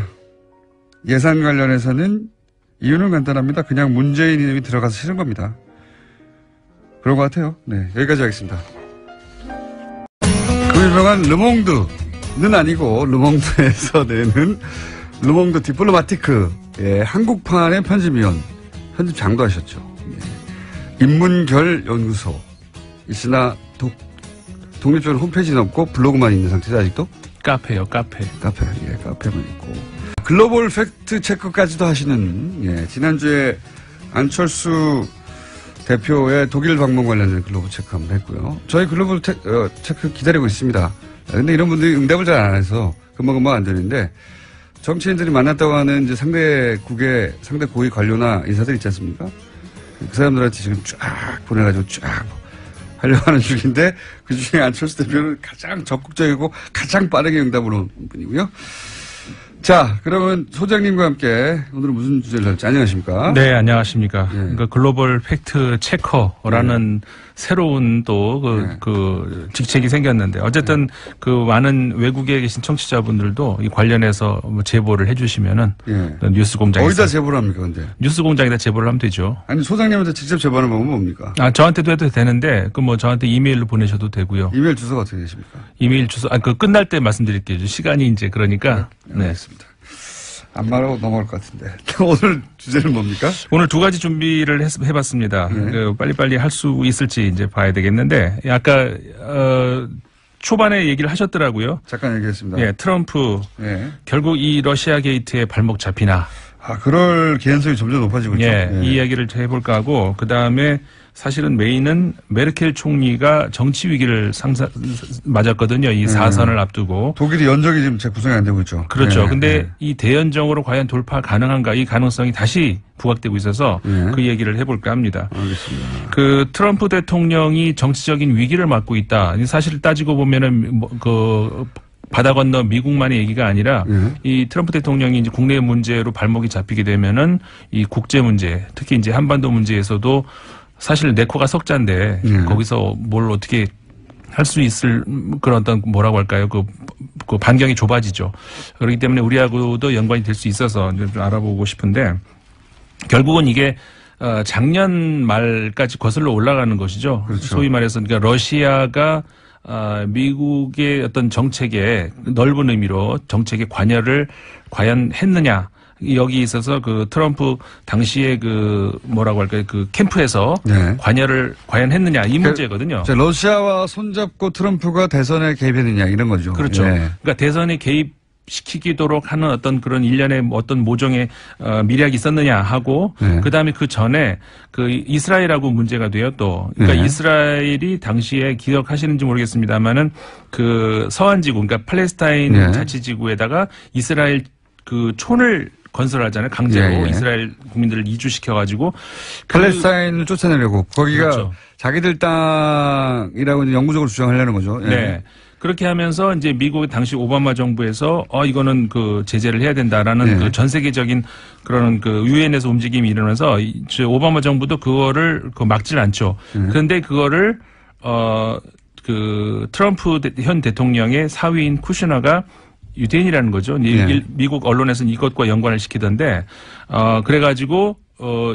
Speaker 1: 예산 관련해서는 이유는 간단합니다. 그냥 문재인 이름이 들어가서 싫은 겁니다. 그런 것 같아요. 네, 여기까지 하겠습니다. 그 유명한 르몽드는 아니고 르몽드에서 내는 르몽드 디플로마티크 한국판의 편집위원 편집장도 하셨죠. 인문결 연구소 있으나 독립적으로 홈페이지는 없고 블로그만 있는 상태죠. 아직도?
Speaker 8: 카페요. 카페.
Speaker 1: 카페만 있고 글로벌 팩트 체크까지도 하시는 지난주에 안철수 대표의 독일 방문 관련된 글로벌 체크 한번 했고요. 저희 글로벌 체크 기다리고 있습니다. 근데 이런 분들이 응답을 잘 안 해서 금방 안 되는데 정치인들이 만났다고 하는 이제 상대 고위 관료나 인사들 있지 않습니까? 그 사람들한테 지금 쫙 보내가지고 쫙 하려고 하는 중인데 그 중에 안철수 대표는 가장 적극적이고 가장 빠르게 응답을 온 분이고요. 자, 그러면 소장님과 함께 오늘은 무슨 주제를 할지 안녕하십니까?
Speaker 8: 네, 안녕하십니까. 그러니까 글로벌 팩트 체커라는 새로운 또 그 직책이 생겼는데 어쨌든 그 많은 외국에 계신 청취자분들도 이 관련해서 뭐 제보를 해주시면은 뉴스 공장에서
Speaker 1: 어디다 제보를 합니까, 근데?
Speaker 8: 뉴스 공장에다 제보를 하면 되죠.
Speaker 1: 아니 소장님한테 직접 제보하는 방법은 뭡니까?
Speaker 8: 저한테도 해도 되는데 그 뭐 저한테 이메일로 보내셔도 되고요.
Speaker 1: 이메일 주소가 어떻게 되십니까?
Speaker 8: 이메일 주소 그 끝날 때 말씀드릴게요. 시간이 이제 그러니까
Speaker 1: 네. 알겠습니다. 안 말하고 넘어갈 것 같은데. 오늘 주제는 뭡니까?
Speaker 8: 오늘 두 가지 준비를 해봤습니다. 빨리빨리 할 수 있을지 이제 봐야 되겠는데, 아까, 초반에 얘기를 하셨더라고요.
Speaker 1: 잠깐 얘기했습니다.
Speaker 8: 예, 트럼프. 결국 이 러시아 게이트에 발목 잡히나.
Speaker 1: 그럴 개연성이 점점 높아지고 있죠.
Speaker 8: 이 이야기를 해볼까 하고, 그 다음에, 사실은 메인은 메르켈 총리가 정치 위기를 맞았거든요. 이 4선을 앞두고.
Speaker 1: 독일이 연정이 지금 재구성이 안 되고 있죠.
Speaker 8: 그렇죠. 근데 이 대연정으로 과연 돌파 가능한가 이 가능성이 다시 부각되고 있어서 그 얘기를 해볼까 합니다.
Speaker 1: 알겠습니다.
Speaker 8: 그 트럼프 대통령이 정치적인 위기를 맞고 있다. 사실 따지고 보면은 그 바다 건너 미국만의 얘기가 아니라 이 트럼프 대통령이 이제 국내 문제로 발목이 잡히게 되면은 이 국제 문제, 특히 이제 한반도 문제에서도 사실 내 코가 석자인데 거기서 뭘 어떻게 할 수 있을 그런 어떤 뭐라고 할까요? 그 반경이 좁아지죠. 그렇기 때문에 우리하고도 연관이 될 수 있어서 좀 알아보고 싶은데 결국은 이게 작년 말까지 거슬러 올라가는 것이죠. 그렇죠. 소위 말해서 그러니까 러시아가 미국의 어떤 정책에 넓은 의미로 정책에 관여를 과연 했느냐. 여기 있어서 그 트럼프 당시에 그 뭐라고 할까요? 그 캠프에서 관여를 과연 했느냐 이 문제거든요.
Speaker 1: 러시아와 손잡고 트럼프가 대선에 개입했느냐 이런 거죠.
Speaker 8: 그렇죠. 그러니까 대선에 개입시키도록 하는 어떤 그런 일련의 어떤 모종의 미략이 있었느냐 하고 그다음에 그 전에 그 이스라엘하고 문제가 돼요 또. 그러니까 이스라엘이 당시에 기억하시는지 모르겠습니다만은 그 서한지구 그러니까 팔레스타인 자치지구에다가 이스라엘 그 촌을 건설하잖아요. 강제로 이스라엘 국민들을 이주시켜가지고
Speaker 1: 팔레스타인을 쫓아내려고 거기가
Speaker 8: 그렇죠.
Speaker 1: 자기들 땅이라고 이제 영구적으로 주장하려는 거죠.
Speaker 8: 네. 그렇게 하면서 이제 미국의 당시 오바마 정부에서 이거는 그 제재를 해야 된다라는 그 전 세계적인 그런 그 유엔에서 움직임이 일어나서 오바마 정부도 그거를 막질 않죠. 그런데 그거를 그 트럼프 현 대통령의 사위인 쿠시너가 유대인이라는 거죠. 미국 언론에서는 이것과 연관을 시키던데, 그래가지고,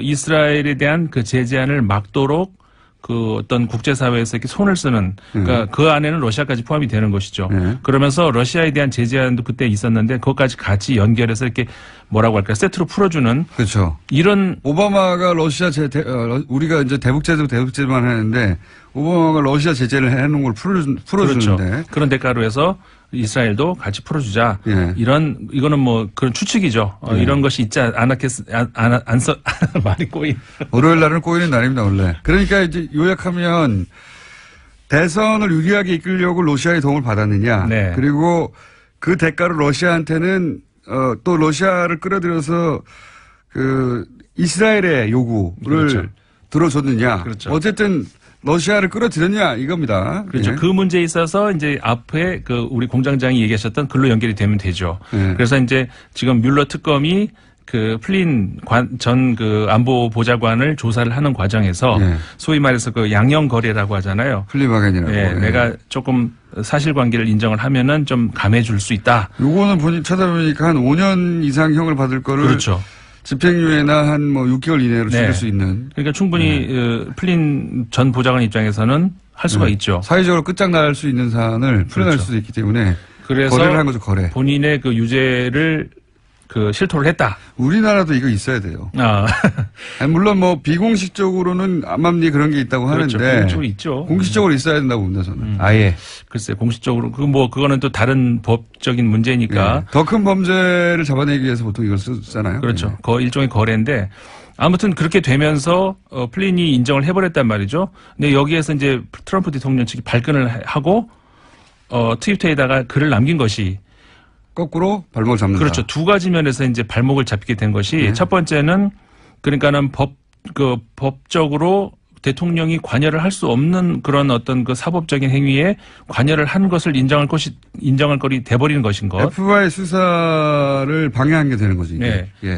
Speaker 8: 이스라엘에 대한 그 제재안을 막도록 그 어떤 국제사회에서 이렇게 손을 쓰는, 그러니까 그 안에는 러시아까지 포함이 되는 것이죠. 그러면서 러시아에 대한 제재안도 그때 있었는데, 그것까지 같이 연결해서 이렇게 뭐라고 할까요? 세트로 풀어주는.
Speaker 1: 그렇죠.
Speaker 8: 이런.
Speaker 1: 오바마가 러시아 우리가 이제 대북제도만 하는데, 오바마가 러시아 제재를 해놓은 걸 풀어주는데.
Speaker 8: 그렇죠. 그런 대가로 해서 이스라엘도 같이 풀어주자. 이거는 뭐 그런 추측이죠. 이런 것이 있지 말이 꼬인.
Speaker 1: 월요일 날은 꼬이는 날입니다, 원래. 그러니까 이제 요약하면 대선을 유리하게 이끌려고 러시아의 도움을 받았느냐. 그리고 그 대가로 러시아한테는 또 러시아를 끌어들여서 그 이스라엘의 요구를 들어줬느냐. 어쨌든 러시아를 끌어들였냐 이겁니다.
Speaker 8: 그렇죠. 그 문제에 있어서 이제 앞에 그 우리 공장장이 얘기하셨던 글로 연결이 되면 되죠. 그래서 이제 지금 뮬러 특검이 그 플린 전 그 안보 보좌관을 조사를 하는 과정에서 소위 말해서 그 양형 거래라고 하잖아요.
Speaker 1: 플리바겐이라고.
Speaker 8: 내가 조금 사실관계를 인정을 하면은 좀 감해줄 수 있다.
Speaker 1: 요거는 본인 찾아보니까 한 5년 이상 형을 받을 거를. 그렇죠. 집행유예나 한 뭐 6개월 이내로 줄일 수 있는.
Speaker 8: 그러니까 충분히 플린 전 보좌관 입장에서는 할 수가 있죠.
Speaker 1: 사회적으로 끝장날 수 있는 사안을 풀어낼 수도 있기 때문에.
Speaker 8: 그래서
Speaker 1: 거래를 한 거죠, 거래.
Speaker 8: 본인의 그 유죄를 그 실토를 했다.
Speaker 1: 우리나라도 이거 있어야 돼요. 아니, 물론 뭐 비공식적으로는 암암리 그런 게 있다고 하는데.
Speaker 8: 공식적으로 있죠.
Speaker 1: 공식적으로 있어야 된다고 봅니다, 저는. 아예.
Speaker 8: 글쎄, 공식적으로 그거는 또 다른 법적인 문제니까.
Speaker 1: 더 큰 범죄를 잡아내기 위해서 보통 이걸 쓰잖아요.
Speaker 8: 그렇죠. 일종의 거래인데. 아무튼 그렇게 되면서 플린이 인정을 해버렸단 말이죠. 근데 여기에서 이제 트럼프 대통령 측이 발끈을 하고 트위터에다가 글을 남긴 것이
Speaker 1: 거꾸로 발목을 잡는다.
Speaker 8: 그렇죠. 두 가지 면에서 이제 발목을 잡게 된 것이 첫 번째는 그러니까는 법적으로 대통령이 관여를 할 수 없는 그런 어떤 그 사법적인 행위에 관여를 한 것을 인정할 거리 돼버리는 것인 것.
Speaker 1: FBI 수사를 방해한 게 되는 거지.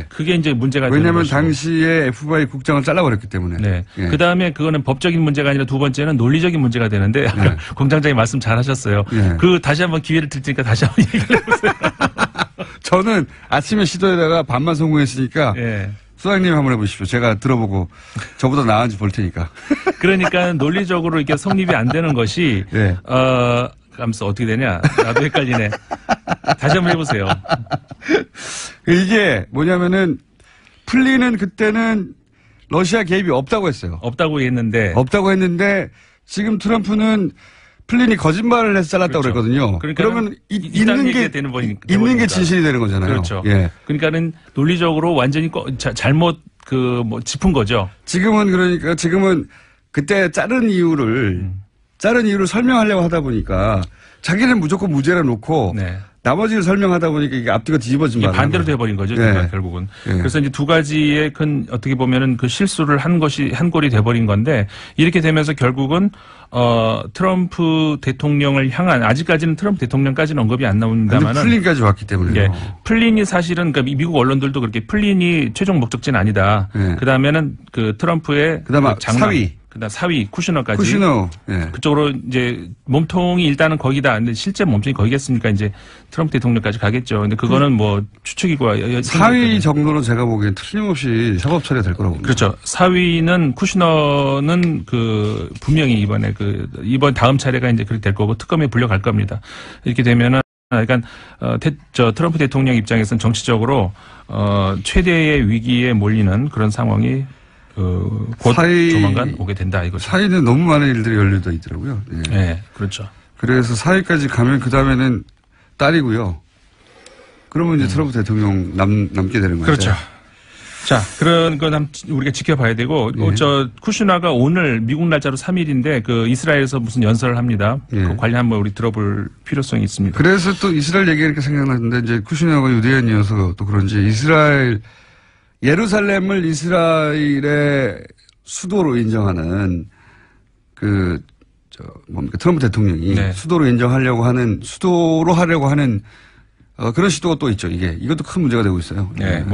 Speaker 8: 그게 이제 문제가 되는
Speaker 1: 왜냐하면
Speaker 8: 것이고.
Speaker 1: 당시에 FBI 국장을 잘라버렸기 때문에.
Speaker 8: 그 다음에 그거는 법적인 문제가 아니라 두 번째는 논리적인 문제가 되는데 공장장이 말씀 잘하셨어요. 그 다시 한번 기회를 드릴 테니까 다시 한번 얘기를 해보세요.
Speaker 1: 저는 아침에 시도에다가 반만 성공했으니까. 수장님 한번 해보십시오. 제가 들어보고 저보다 나은지 볼 테니까.
Speaker 8: 그러니까 논리적으로 이게 성립이 안 되는 것이 감사 어떻게 되냐? 나도 헷갈리네. 다시 한번 해보세요.
Speaker 1: 이게 뭐냐면은 플린은 그때는 러시아 개입이 없다고 했어요.
Speaker 8: 없다고 했는데
Speaker 1: 지금 트럼프는 플린이 거짓말을 해서 잘랐다고 그랬거든요. 그러면 있는 게 진실이 되는 거잖아요.
Speaker 8: 그렇죠. 그러니까는 논리적으로 완전히 잘못 짚은 거죠.
Speaker 1: 지금은 그때 자른 이유를 설명하려고 하다 보니까 자기는 무조건 무죄라 놓고
Speaker 8: 네.
Speaker 1: 나머지를 설명하다 보니까 이게 앞뒤가 뒤집어진
Speaker 8: 이게
Speaker 1: 거예요.
Speaker 8: 반대로 돼버린 거죠.
Speaker 1: 네.
Speaker 8: 결국은.
Speaker 1: 네.
Speaker 8: 그래서 이제 두 가지의 큰 어떻게 보면은 그 실수를 한 것이 한 꼴이 돼버린 건데 이렇게 되면서 결국은 트럼프 대통령을 향한 아직까지는 트럼프 대통령까지는 언급이 안 나옵니다만은
Speaker 1: 플린까지 왔기 때문에.
Speaker 8: 예, 플린이 사실은 그러니까 미국 언론들도 그렇게 플린이 최종 목적지는 아니다.
Speaker 1: 네.
Speaker 8: 그 다음에는 그 트럼프의
Speaker 1: 그다음에
Speaker 8: 그 장남,
Speaker 1: 사위.
Speaker 8: 그다음 사위 쿠슈너까지.
Speaker 1: 쿠시너. 예.
Speaker 8: 그쪽으로 이제 몸통이 일단은 거기다. 근데 실제 몸통이 거기겠으니까 이제 트럼프 대통령까지 가겠죠. 근데 그거는 뭐 추측이고.
Speaker 1: 사위 정도는 제가 보기엔 틀림없이 협업 처리가 될 거라고 봅니다.
Speaker 8: 그렇죠. 사위는 쿠슈너는 그 분명히 이번 다음 차례가 이제 그렇게 될 거고 특검에 불려갈 겁니다. 이렇게 되면은 그러니까 트럼프 대통령 입장에서는 정치적으로 최대의 위기에 몰리는 그런 상황이 곧 조만간 오게 된다 이거죠.
Speaker 1: 사위는 너무 많은 일들이 연루되어 있더라고요. 예.
Speaker 8: 네, 그렇죠.
Speaker 1: 그래서 사위까지 가면 그 다음에는 딸이고요. 그러면 이제 트럼프 대통령 남게 되는 거죠.
Speaker 8: 그렇죠. 자, 그런 건 우리가 지켜봐야 되고,
Speaker 1: 예.
Speaker 8: 쿠슈나가 오늘 미국 날짜로 3일인데, 이스라엘에서 무슨 연설을 합니다.
Speaker 1: 예.
Speaker 8: 그 관련 한번 우리 들어볼 필요성이 있습니다.
Speaker 1: 그래서 또 이스라엘 얘기가 이렇게 생각나는데, 이제 쿠슈나가 유대인이어서 또 그런지 예루살렘을 이스라엘의 수도로 인정하는 트럼프 대통령이
Speaker 8: 네.
Speaker 1: 수도로 하려고 하는 그런 시도가 또 있죠, 이것도 큰 문제가 되고 있어요.
Speaker 8: 네,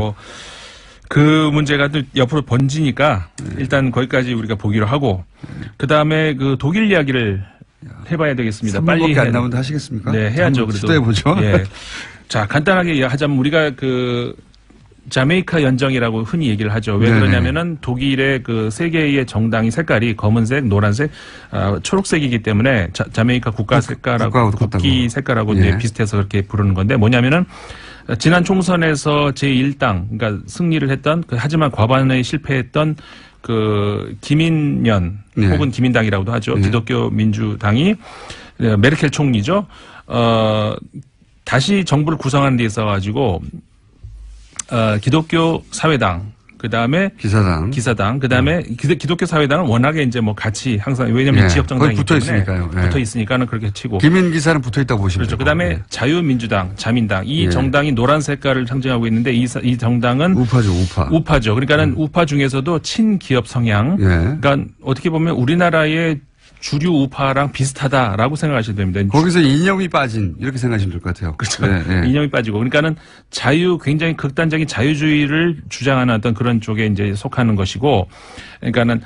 Speaker 8: 그 문제가 또 옆으로 번지니까 일단 거기까지 우리가 보기로 하고 그 다음에 그 독일 이야기를 해봐야 되겠습니다. 빨리
Speaker 1: 안 나오는데 하시겠습니까?
Speaker 8: 네, 해야죠. 그래도
Speaker 1: 시도해보죠.
Speaker 8: 예. 자, 간단하게 하자면 우리가 자메이카 연정이라고 흔히 얘기를 하죠. 왜
Speaker 1: 네네.
Speaker 8: 그러냐면은 독일의 세 개의 정당이 색깔이 검은색, 노란색, 초록색이기 때문에 자메이카 국가 색깔하고 국기 색깔하고
Speaker 1: 예.
Speaker 8: 비슷해서 그렇게 부르는 건데 뭐냐면은 지난 총선에서 제1당, 그러니까 승리를 했던, 하지만 과반에 실패했던 기민연,
Speaker 1: 네.
Speaker 8: 혹은 기민당이라고도 하죠.
Speaker 1: 네.
Speaker 8: 기독교 민주당이, 메르켈 총리죠. 다시 정부를 구성하는 데 있어가지고, 기독교 사회당, 그 다음에 기사당, 그 다음에 기독교 사회당은 워낙에 이제 같이 항상 왜냐면
Speaker 1: 예.
Speaker 8: 지역 정당이기
Speaker 1: 붙어
Speaker 8: 때문에
Speaker 1: 있으니까요. 예.
Speaker 8: 붙어 있으니까는 그렇게 치고
Speaker 1: 기민 기사는 붙어 있다고 보시면
Speaker 8: 그렇죠. 그 다음에
Speaker 1: 예.
Speaker 8: 자유민주당, 자민당 이
Speaker 1: 예.
Speaker 8: 정당이 노란 색깔을 상징하고 있는데 이 정당은 우파죠. 그러니까는 우파 중에서도 친기업 성향.
Speaker 1: 예.
Speaker 8: 그러니까 어떻게 보면 우리나라의 주류 우파랑 비슷하다라고 생각하셔도 됩니다.
Speaker 1: 거기서 이념이 빠진 이렇게 생각하시면 될 것 같아요.
Speaker 8: 그렇죠.
Speaker 1: 네, 네.
Speaker 8: 이념이 빠지고 그러니까는 굉장히 극단적인 자유주의를 주장하는 어떤 그런 쪽에 이제 속하는 것이고, 그러니까는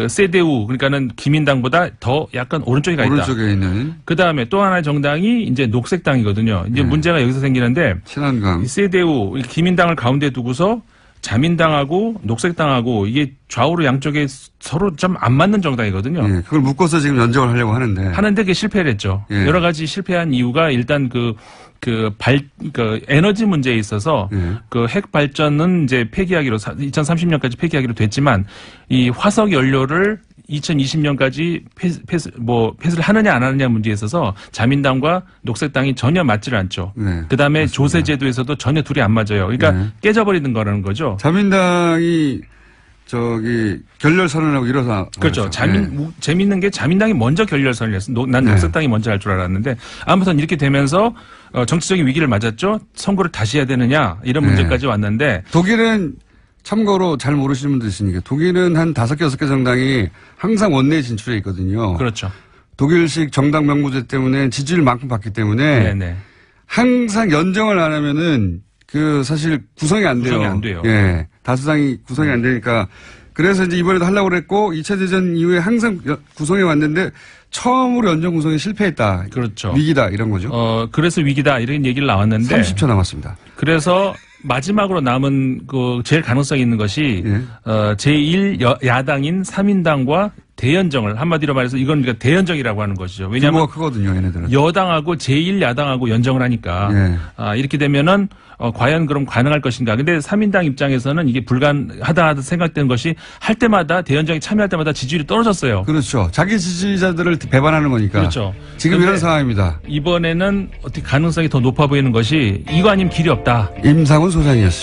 Speaker 8: 세데우 그러니까는 기민당보다 더 약간 오른쪽에 가 있다.
Speaker 1: 오른쪽에 있는.
Speaker 8: 그 다음에 또 하나의 정당이 이제 녹색당이거든요. 이제
Speaker 1: 네.
Speaker 8: 문제가 여기서 생기는데
Speaker 1: 친한강.
Speaker 8: 세데우 기민당을 가운데 두고서 자민당하고 녹색당하고 이게 좌우로 양쪽에 서로 좀 안 맞는 정당이거든요.
Speaker 1: 예, 그걸 묶어서 지금 연정을 하려고 하는데
Speaker 8: 그게 실패를 했죠.
Speaker 1: 예.
Speaker 8: 여러 가지 실패한 이유가 일단 에너지 문제에 있어서
Speaker 1: 예.
Speaker 8: 핵 발전은 이제 폐기하기로 2030년까지 폐기하기로 됐지만 이 화석 연료를 2020년까지 폐쇄를 하느냐 안 하느냐 문제에 있어서 자민당과 녹색당이 전혀 맞지를 않죠.
Speaker 1: 네,
Speaker 8: 그 다음에
Speaker 1: 맞습니다.
Speaker 8: 조세제도에서도 전혀 둘이 안 맞아요. 그러니까
Speaker 1: 네.
Speaker 8: 깨져버리는 거라는 거죠.
Speaker 1: 자민당이 결렬 선언하고 일어서
Speaker 8: 그렇죠. 재밌는 게 자민당이 먼저 결렬 선언을 했어. 난
Speaker 1: 네.
Speaker 8: 녹색당이 먼저 할 줄 알았는데 아무튼 이렇게 되면서 정치적인 위기를 맞았죠. 선거를 다시 해야 되느냐 이런 문제까지 왔는데
Speaker 1: 독일은 참고로 잘 모르시는 분들 있으니까 독일은 한 5개, 6개 정당이 항상 원내에 진출해 있거든요.
Speaker 8: 그렇죠.
Speaker 1: 독일식 정당 명부제 때문에 지지율만큼 받기 때문에
Speaker 8: 네네.
Speaker 1: 항상 연정을 안 하면은 사실 구성이 안 돼요.
Speaker 8: 구성이 안 돼요.
Speaker 1: 예. 다수당이 구성이 안 되니까 그래서 이제 이번에도 하려고 그랬고 2차 대전 이후에 항상 구성해 왔는데 처음으로 연정 구성에 실패했다.
Speaker 8: 그렇죠.
Speaker 1: 위기다 이런 거죠.
Speaker 8: 그래서 위기다 이런 얘기를 나왔는데
Speaker 1: 30초 남았습니다.
Speaker 8: 그래서 마지막으로 남은 제일 가능성이 있는 것이
Speaker 1: 예.
Speaker 8: 제1야당인 3인당과 대연정을 한마디로 말해서 이건 우리가 대연정이라고 하는 것이죠. 왜냐하면
Speaker 1: 규모가 크거든요, 얘네들은.
Speaker 8: 여당하고 제1야당하고 연정을 하니까
Speaker 1: 예.
Speaker 8: 이렇게 되면은 과연 그럼 가능할 것인가. 근데 3인당 입장에서는 이게 불가능하다 생각되는 것이 할 때마다 대연정에 참여할 때마다 지지율이 떨어졌어요.
Speaker 1: 그렇죠. 자기 지지자들을 배반하는 거니까.
Speaker 8: 그렇죠.
Speaker 1: 지금 이런 상황입니다.
Speaker 8: 이번에는 어떻게 가능성이 더 높아 보이는 것이 이거 아니면 길이 없다.
Speaker 1: 임상훈 소장이었습니다.